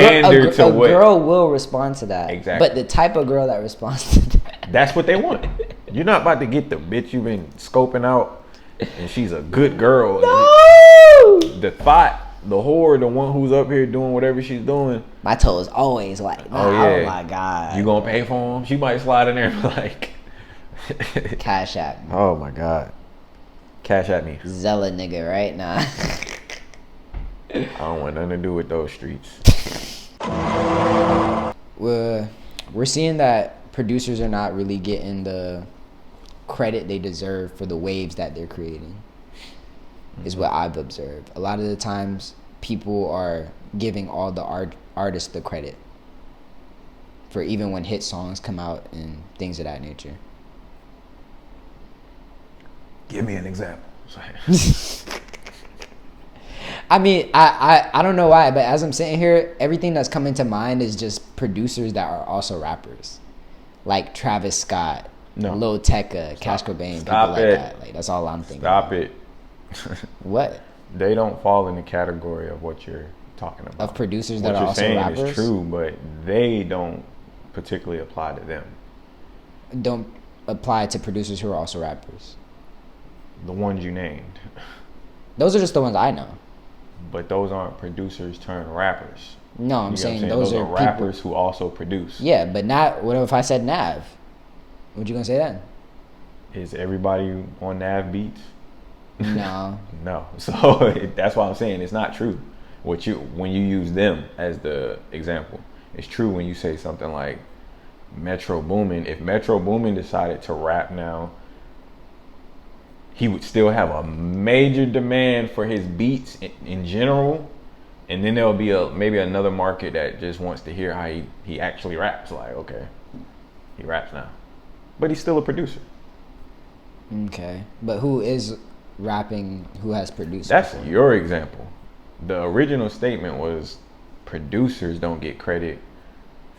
girl will respond to that. Exactly. But the type of girl that responds to that's what they want. You're not about to get the bitch you've been scoping out, and she's a good girl. No. The thought. The whore, the one who's up here doing whatever she's doing. My toe is always like, nah, oh my God. You gonna pay for them? She might slide in there and be like, Cash App me. Oh my God. Cash at me. Zella nigga, right? Nah. I don't want nothing to do with those streets. We're seeing that producers are not really getting the credit they deserve for the waves that they're creating. Is what I've observed. A lot of the times, people are giving all the artists the credit for even when hit songs come out and things of that nature. Give me an example. I mean, I don't know why, but as I'm sitting here, everything that's coming to mind is just producers that are also rappers, like Travis Scott, Lil Tecca, Cash Cobain, people like that. Like, that's all I'm thinking. Stop it. What? They don't fall in the category of what you're talking about. Of producers that are also rappers? What you're saying is true, but they don't particularly apply to them. Don't apply to producers who are also rappers? The ones you named. Those are just the ones I know. But those aren't producers turned rappers. No, I'm saying those are rappers people who also produce. Yeah, but not, what if I said Nav? What you gonna say then? Is everybody on Nav beats? No. No. So that's why I'm saying it's not true. When you use them as the example, it's true when you say something like Metro Boomin. If Metro Boomin decided to rap now he would still have a major demand for his beats in general. And then there'll be maybe another market that just wants to hear how he actually raps. Like, okay, he raps now. But he's still a producer. Okay. But who is rapping who has produced? That's your example. The original statement was producers don't get credit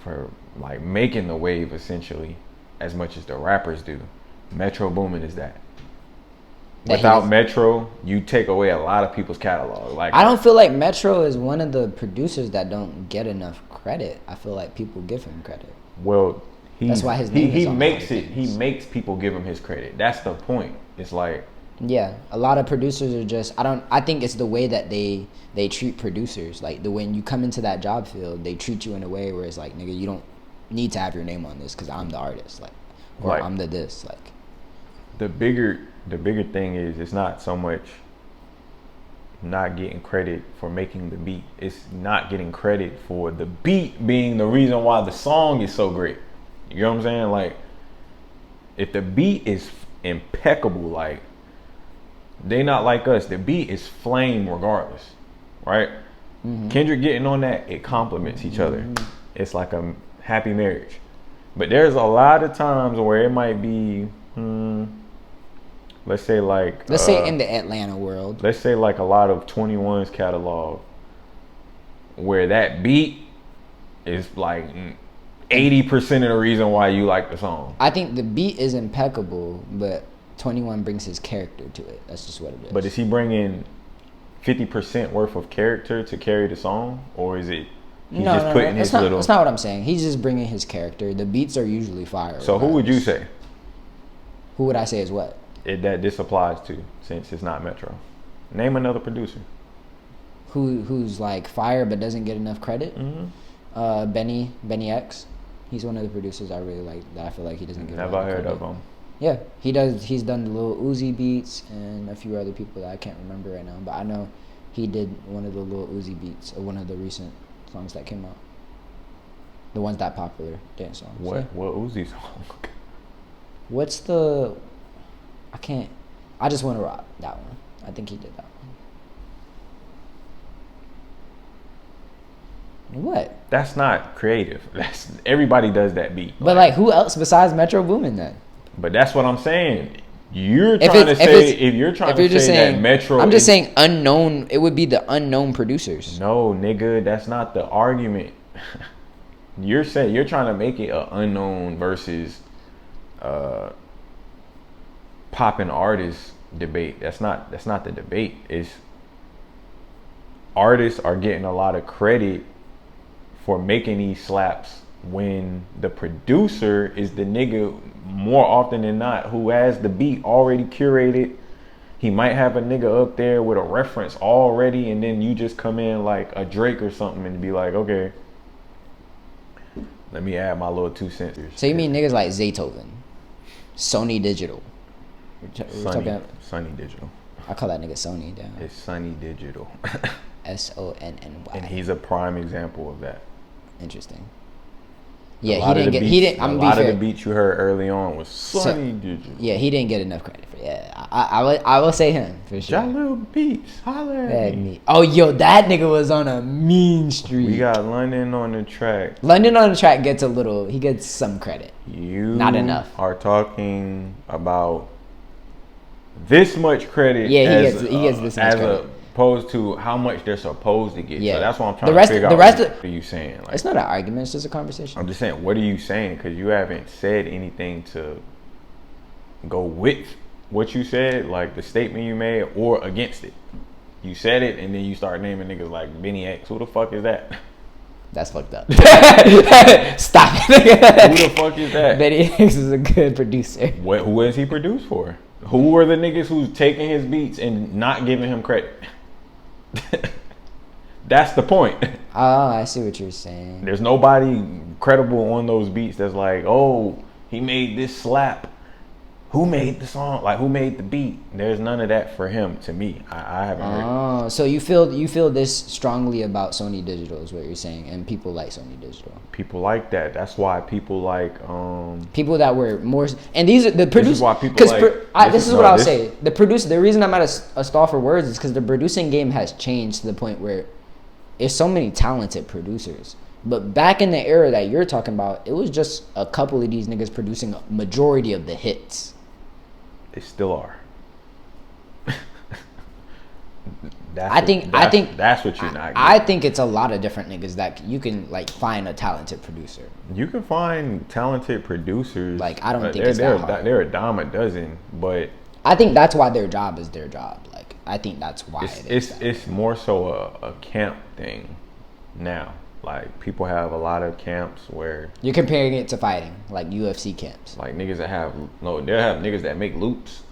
for like making the wave essentially as much as the rappers do. Metro Boomin is that. Without Metro, you take away a lot of people's catalog. Like, I don't feel like Metro is one of the producers that don't get enough credit. I feel like people give him credit. Well, that's why his name is on makes it. He makes people give him his credit. That's the point. It's like, yeah, a lot of producers are just. I think it's the way that they treat producers. Like when you come into that job field, they treat you in a way where it's like, nigga, you don't need to have your name on this because I'm the artist. Like, or like, I'm the this. Like, the bigger thing is it's not so much not getting credit for making the beat. It's not getting credit for the beat being the reason why the song is so great. You know what I'm saying? Like, if the beat is impeccable, like, they not like us. The beat is flame regardless, right? Mm-hmm. Kendrick getting on that, it complements each other. It's like a happy marriage. But there's a lot of times where it might be, let's say in the Atlanta world. Let's say like a lot of 21's catalog where that beat is like 80% of the reason why you like the song. I think the beat is impeccable, but 21 brings his character to it. That's just what it is. But is he bringing 50% worth of character to carry the song? Or is it putting his little... That's not what I'm saying. He's just bringing his character. The beats are usually fire. So who would you say? Who would I say is what? That this applies to, since it's not Metro. Name another producer. Who's like fire but doesn't get enough credit? Mm-hmm. Benny X. He's one of the producers I really like that I feel like he doesn't get enough credit. Have I heard of him? Yeah, he does. He's done the Lil Uzi beats and a few other people that I can't remember right now. But I know he did one of the Lil Uzi beats or one of the recent songs that came out. The ones that popular dance songs. What Uzi song? What's the... I just want to rock that one. I think he did that one. What? That's not creative. Everybody does that beat. But like who else besides Metro Boomin then? But that's what I'm saying. You're trying to say that Metro. I'm just saying unknown. It would be the unknown producers. No, nigga, that's not the argument. You're trying to make it an unknown versus popping artist debate. That's not the debate. It's artists are getting a lot of credit for making these slaps when the producer is the nigga more often than not who has the beat already curated. He might have a nigga up there with a reference already, and then you just come in like a Drake or something and be like, okay, let me add my little 2 cents. So you mean niggas like Zaytoven, Sony Digital? Sunny Digital. I call that nigga Sony down. It's Sunny Digital. Sonny. And he's a prime example of that. Interesting. Yeah, he didn't. I'm gonna be fair. A lot of the beats you heard early on was Sunny Digital. Yeah, he didn't get enough credit for. Yeah, I will say him for sure. Jalil Beats, holla at me. Oh, yo, that nigga was on a mean streak. We got London on the track. London on the track gets he gets some credit. Not enough. Are talking about this much credit. Yeah, he gets this much credit. Opposed to how much they're supposed to get. Yeah. So that's what I'm trying to figure out. What are you saying? Like, it's not an argument. It's just a conversation. I'm just saying, what are you saying? Because you haven't said anything to go with what you said, like the statement you made, or against it. You said it, and then you start naming niggas like Benny X. Who the fuck is that? That's fucked up. Stop it. Who the fuck is that? Benny X is a good producer. Who has he produced for? Who are the niggas who's taking his beats and not giving him credit? That's the point. Oh, I see what you're saying. There's nobody credible on those beats that's like, oh, he made this slap who made the song? Like, who made the beat? There's none of that for him, to me. I haven't heard. Oh, so you feel this strongly about Sony Digital is what you're saying, and people like Sony Digital. People like that. That's why people like people that were more, and these are the producers. This is why people like. This is what I'll say. The producer. The reason I'm at a stall for words is because the producing game has changed to the point where there's so many talented producers. But back in the era that you're talking about, it was just a couple of these niggas producing a majority of the hits. They still are. I think that's what you're not getting. I think it's a lot of different niggas that you can like find a talented producer. You can find talented producers. Like, I don't think it's that hard. They're a dime a dozen, but I think that's why their job is their job. Like, I think that's why it's more so a camp thing now. Like, people have a lot of camps where you're comparing it to fighting, like UFC camps. Like niggas that they'll have niggas that make loops.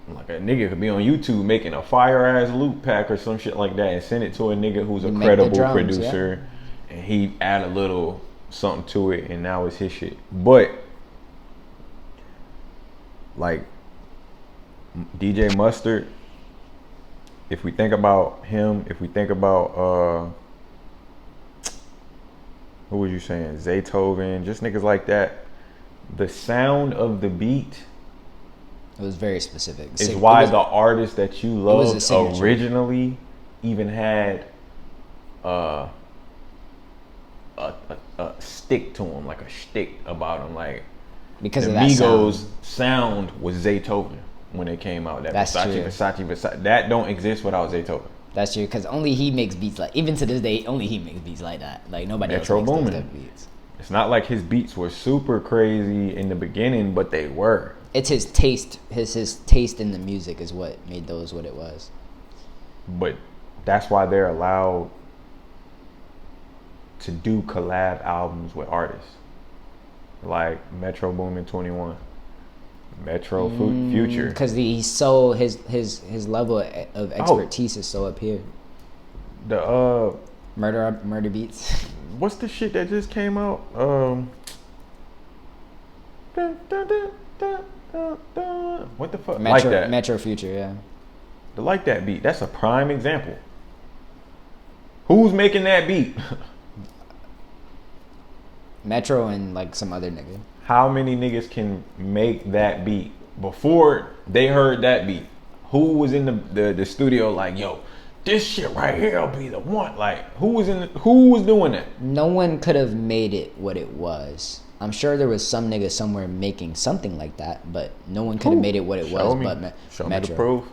Like, a nigga could be on YouTube making a fire ass loop pack or some shit like that and send it to a nigga who's a credible producer, and he add a little something to it, and now it's his shit. But like DJ Mustard, if we think about him, if we think about who was you saying? Zaytoven, just niggas like that. The sound of the beat, it was very specific. Is why the artist that you loved originally even had a stick to him, like a shtick about him. Like, because the of that Migos sound was Zaytoven when it came out. That That's Versace. That don't exist without Zaytoven. That's true, because only he makes beats like, even to this day, only he makes beats like that. Like, nobody else makes those type of beats. It's not like his beats were super crazy in the beginning, but they were. It's his taste. His taste in the music is what made those what it was. But that's why they're allowed to do collab albums with artists like Metro Boomin 21, Metro Future. Because he's so his level of expertise is so up here. The murder beats. What's the shit that just came out? What the fuck? Metro, like that. Metro Future, yeah. The Like That beat. That's a prime example. Who's making that beat? Metro and like some other nigga. How many niggas can make that beat before they heard that beat? Who was in the studio like, yo, this shit right here will be the one? Like, who was doing that? No one could have made it what it was. I'm sure there was some nigga somewhere making something like that, but no one could have made it what it was. But show Metro. Me the proof.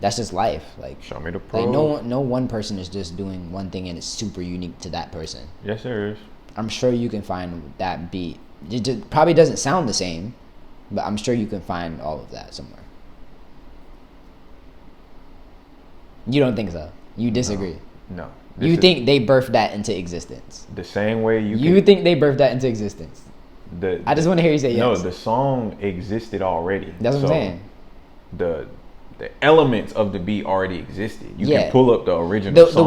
That's just life. Like, show me the proof. Like, no one person is just doing one thing and it's super unique to that person. Yes, there is. I'm sure you can find that beat. It just probably doesn't sound the same, but I'm sure you can find all of that somewhere. You don't think so? You disagree? No. You think they birthed that into existence? The same way you think they birthed that into existence? I just want to hear you say yes. No, the song existed already. That's what I'm saying. The elements of the beat already existed. You can pull up the original song.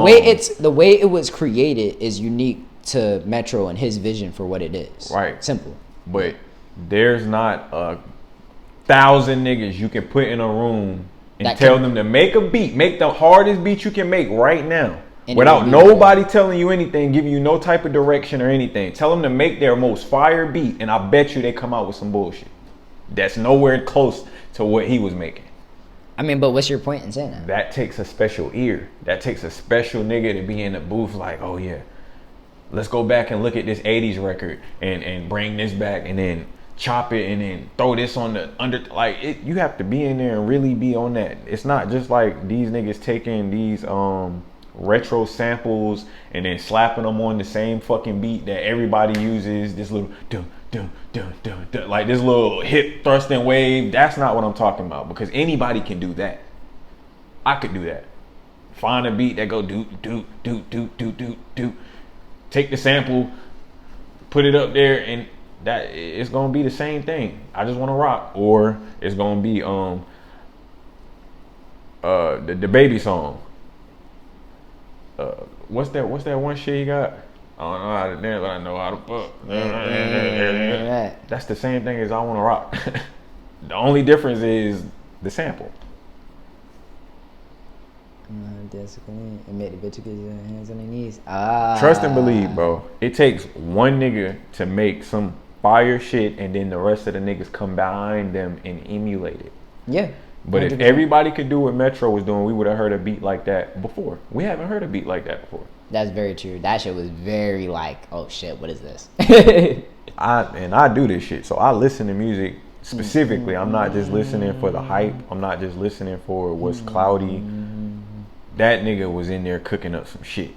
The way it was created is unique to Metro and his vision for what it is. Right. Simple. But there's not 1,000 niggas you can put in a room and tell them to make a beat, make the hardest beat you can make right now, without nobody telling you anything, giving you no type of direction or anything. Tell them to make their most fire beat, and I bet you they come out with some bullshit that's nowhere close to what he was making. I mean, but what's your point in saying that? That takes a special ear. That takes a special nigga to be in the booth like, oh yeah, let's go back and look at this 80s record and bring this back and then chop it and then throw this on the under. Like, you have to be in there and really be on that. It's not just like these niggas taking these retro samples and then slapping them on the same fucking beat that everybody uses. This little dun dun dun dun dun, like this little hip thrust and wave. That's not what I'm talking about, because anybody can do that. I could do that. Find a beat that go do do do do do do do. Take the sample, put it up there, and that it's gonna be the same thing. I just want to rock, or it's gonna be the baby song. What's that one shit he got? I don't know how to dance, but I know how to fuck. That's the same thing as I want to rock. The only difference is the sample. And make the bitch get your hands on their knees. Trust and believe, bro. It takes one nigga to make some fire shit, and then the rest of the niggas come behind them and emulate it. Yeah. But 100%. If everybody could do what Metro was doing, we would have heard a beat like that before. We haven't heard a beat like that before. That's very true. That shit was very like, oh shit, what is this? I do this shit, so I listen to music specifically. I'm not just listening for the hype. I'm not just listening for what's cloudy. That nigga was in there cooking up some shit.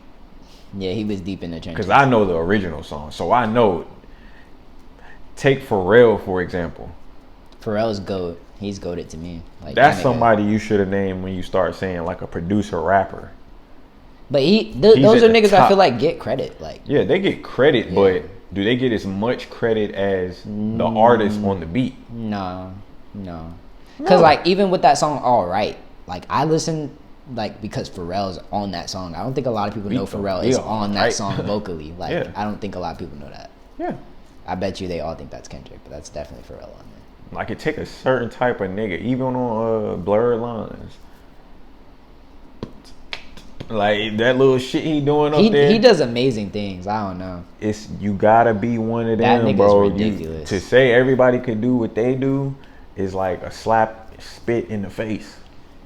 Yeah, he was deep in the trenches. Because I know the original song, so I know. Take Pharrell, for example. Pharrell's GOAT. He's goated to me. Like, that's somebody you should have named when you start saying like a producer rapper. But those are niggas I feel like get credit. Like, yeah, they get credit, but do they get as much credit as the artist on the beat? No. Because like even with that song, All Right, like I listen like because Pharrell's on that song. I don't think a lot of people know Pharrell is on that song vocally. Like I don't think a lot of people know that. Yeah. I bet you they all think that's Kendrick, but that's definitely Pharrell on there. Like it take a certain type of nigga, even on Blurred Lines. Like that little shit he doing up there. He does amazing things. I don't know. It's you gotta be one of them, that nigga's bro. Ridiculous. To say everybody could do what they do is like a spit in the face.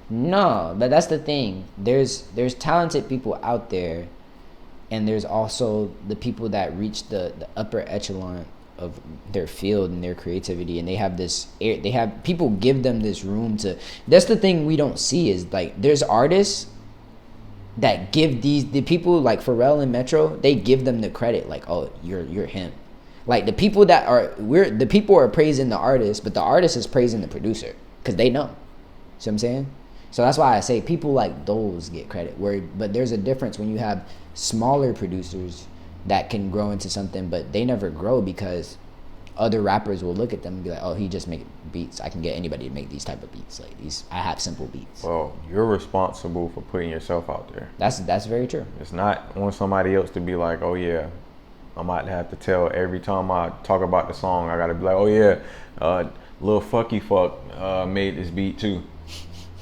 No, but that's the thing. There's talented people out there, and there's also the people that reach the upper echelon of their field and their creativity, and they have people give them this room to. That's the thing we don't see is like there's artists that give the people like Pharrell and Metro, they give them the credit like, oh, you're him. Like the people the people are praising the artist, but the artist is praising the producer because they know. See what I'm saying? So that's why I say people like those get credit. But there's a difference when you have smaller producers that can grow into something, but they never grow because other rappers will look at them and be like, oh, he just make beats. I can get anybody to make these type of beats. Like these, I have simple beats. Well, you're responsible for putting yourself out there. That's very true. It's not on somebody else to be like, oh yeah, I might have to tell every time I talk about the song, I gotta be like, oh yeah, Lil Fucky Fuck made this beat too.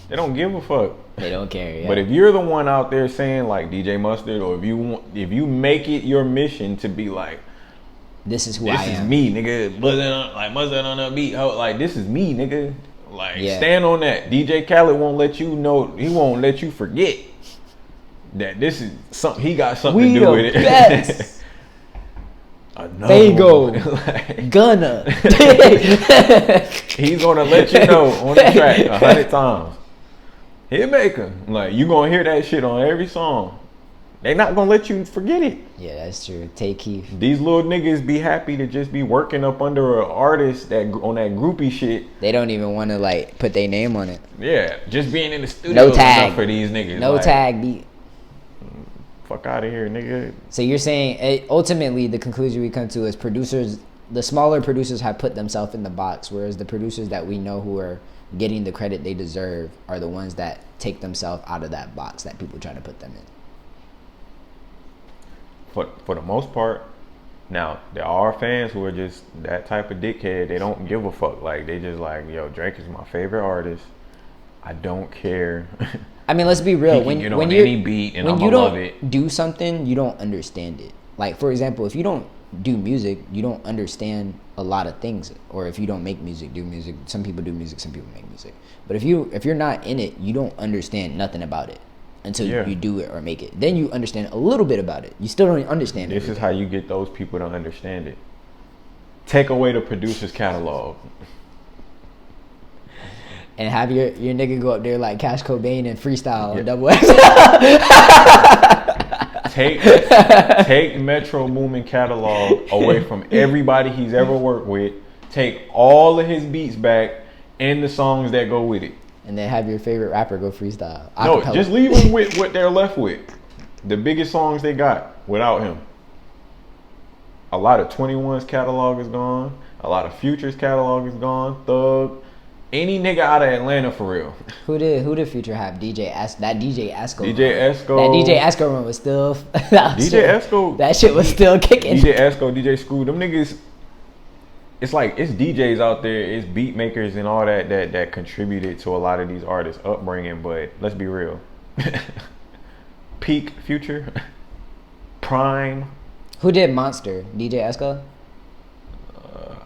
They don't give a fuck. They don't care. Yeah. But if you're the one out there saying like DJ Mustard, or if you make it your mission to be like, this is who I am. This is me, nigga. Mustard on the beat. Like this is me, nigga. Like stand on that. DJ Khaled won't let you know. He won't let you forget that this is something. He got something to do with it. Best. There you go. Like, Gunna. He's gonna let you know on the track 100 times. Hitmaker. Like you gonna hear that shit on every song. They not gonna let you forget it. Yeah, that's true. Take Keith. These little niggas be happy to just be working up under an artist that on that groupie shit. They don't even want to like put their name on it. Yeah, just being in the studio no tag for these niggas. No tag beat. Fuck out of here, nigga. So you're saying ultimately the conclusion we come to is producers, the smaller producers have put themselves in the box, whereas the producers that we know who are getting the credit they deserve are the ones that take themselves out of that box that people try to put them in. For the most part. Now, there are fans who are just that type of dickhead. They don't give a fuck. Like, they just like, yo, Drake is my favorite artist. I don't care. I mean, let's be real. When you don't do something, you don't understand it. Like, for example, if you don't do music, you don't understand a lot of things. Or if you don't make music, do music. Some people do music, some people make music. But if you're not in it, you don't understand nothing about it until you do it or make it. Then you understand a little bit about it. You still don't understand it. This is how you get those people to understand it. Take away the producer's catalog. And have your nigga go up there like Cash Cobain and freestyle double X. Take Metro Boomin catalog away from everybody he's ever worked with. Take all of his beats back and the songs that go with it. And then have your favorite rapper go freestyle. No, just leave them with what they're left with. The biggest songs they got without him. A lot of 21's catalog is gone. A lot of Future's catalog is gone. Thug. Any nigga out of Atlanta for real. Who did Future have? DJ Esco. That DJ Esco. That DJ Esco run was still. DJ Esco. That shit was still kicking. DJ Esco, DJ Screw. Them niggas. it's like it's DJs out there, it's beat makers and all that contributed to a lot of these artists' upbringing. But let's be real, peak Future, prime. Who did Monster? DJ Esco?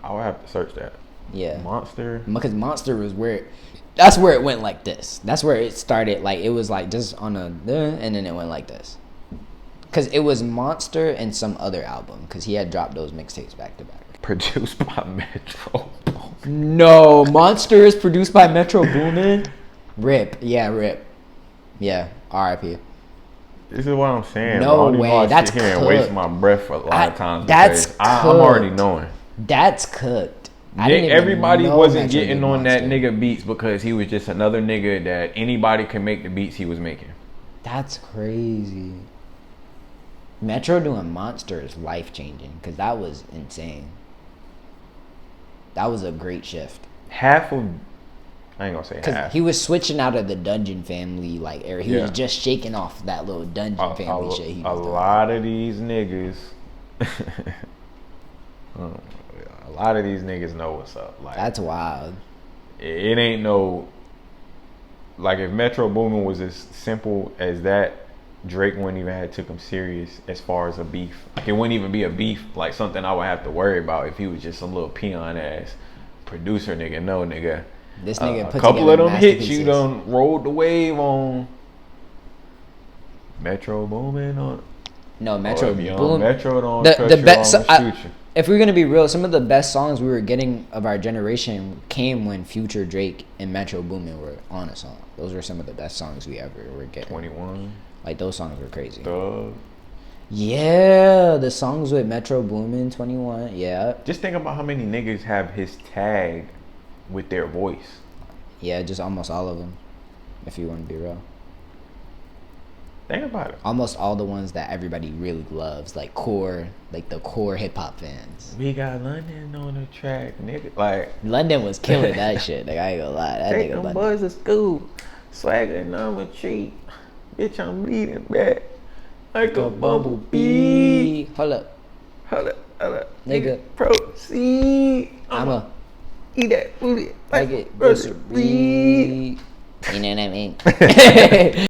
I would have to search that. Yeah. Monster. Because Monster was where, that's where it went like this. That's where it started. Like, it was like just on a, and then it went like this. Because it was Monster and some other album. Because he had dropped those mixtapes back to back. Produced by Metro Boomin. No, Monster is produced by Metro Boomin. Rip. Yeah, rip. Yeah, R.I.P. This is what I'm saying. No bro. way. That's sit here cooked. and waste my breath a lot of times. That's because I'm already knowing. That's cooked. I didn't even Everybody know wasn't Metro getting did on that Monster. nigga beats because he was just another nigga that anybody can make the beats he was making. That's crazy. Metro doing Monster is life changing because that was insane. That was a great shift. Half of, I ain't gonna say Because half. he was switching out of the Dungeon Family like era. He Yeah. was just shaking off that little Dungeon Family shit. He A was doing. lot of these niggas, a lot of these niggas know what's up. Like That's wild. it ain't no, like if Metro Boomin was as simple as that, Drake wouldn't even have took him serious as far as a beef. Like it wouldn't even be a beef, like something I would have to worry about if he was just some little peon ass producer nigga. No nigga. This nigga a put couple of together them hits you masterpieces. done rolled the wave on. Metro Boomin on. No, Metro Or if you on Boom. Metro don't The cut you best. off and shoot you. If we're gonna be real, some of the best songs we were getting of our generation came when Future, Drake, and Metro Boomin were on a song. Those were some of the best songs we ever were getting. 21. Like those songs were crazy. Thug. Yeah, the songs with Metro Boomin, 21. Yeah, Just think about how many niggas have his tag with their voice. yeah, just almost all of them. If you want to be real, Think about it. almost all the ones that everybody really loves, like core, like the core hip hop fans. We got London on the track, nigga. Like, London was killing that shit. Like I ain't gonna lie, that take nigga them London. boys to school. Swagger number 3. Bitch, I'm bleeding back like a bumblebee. Hold up, Hold up. Nigga. Proceed. I'ma Eat that booty like it. grocery. You know what I mean?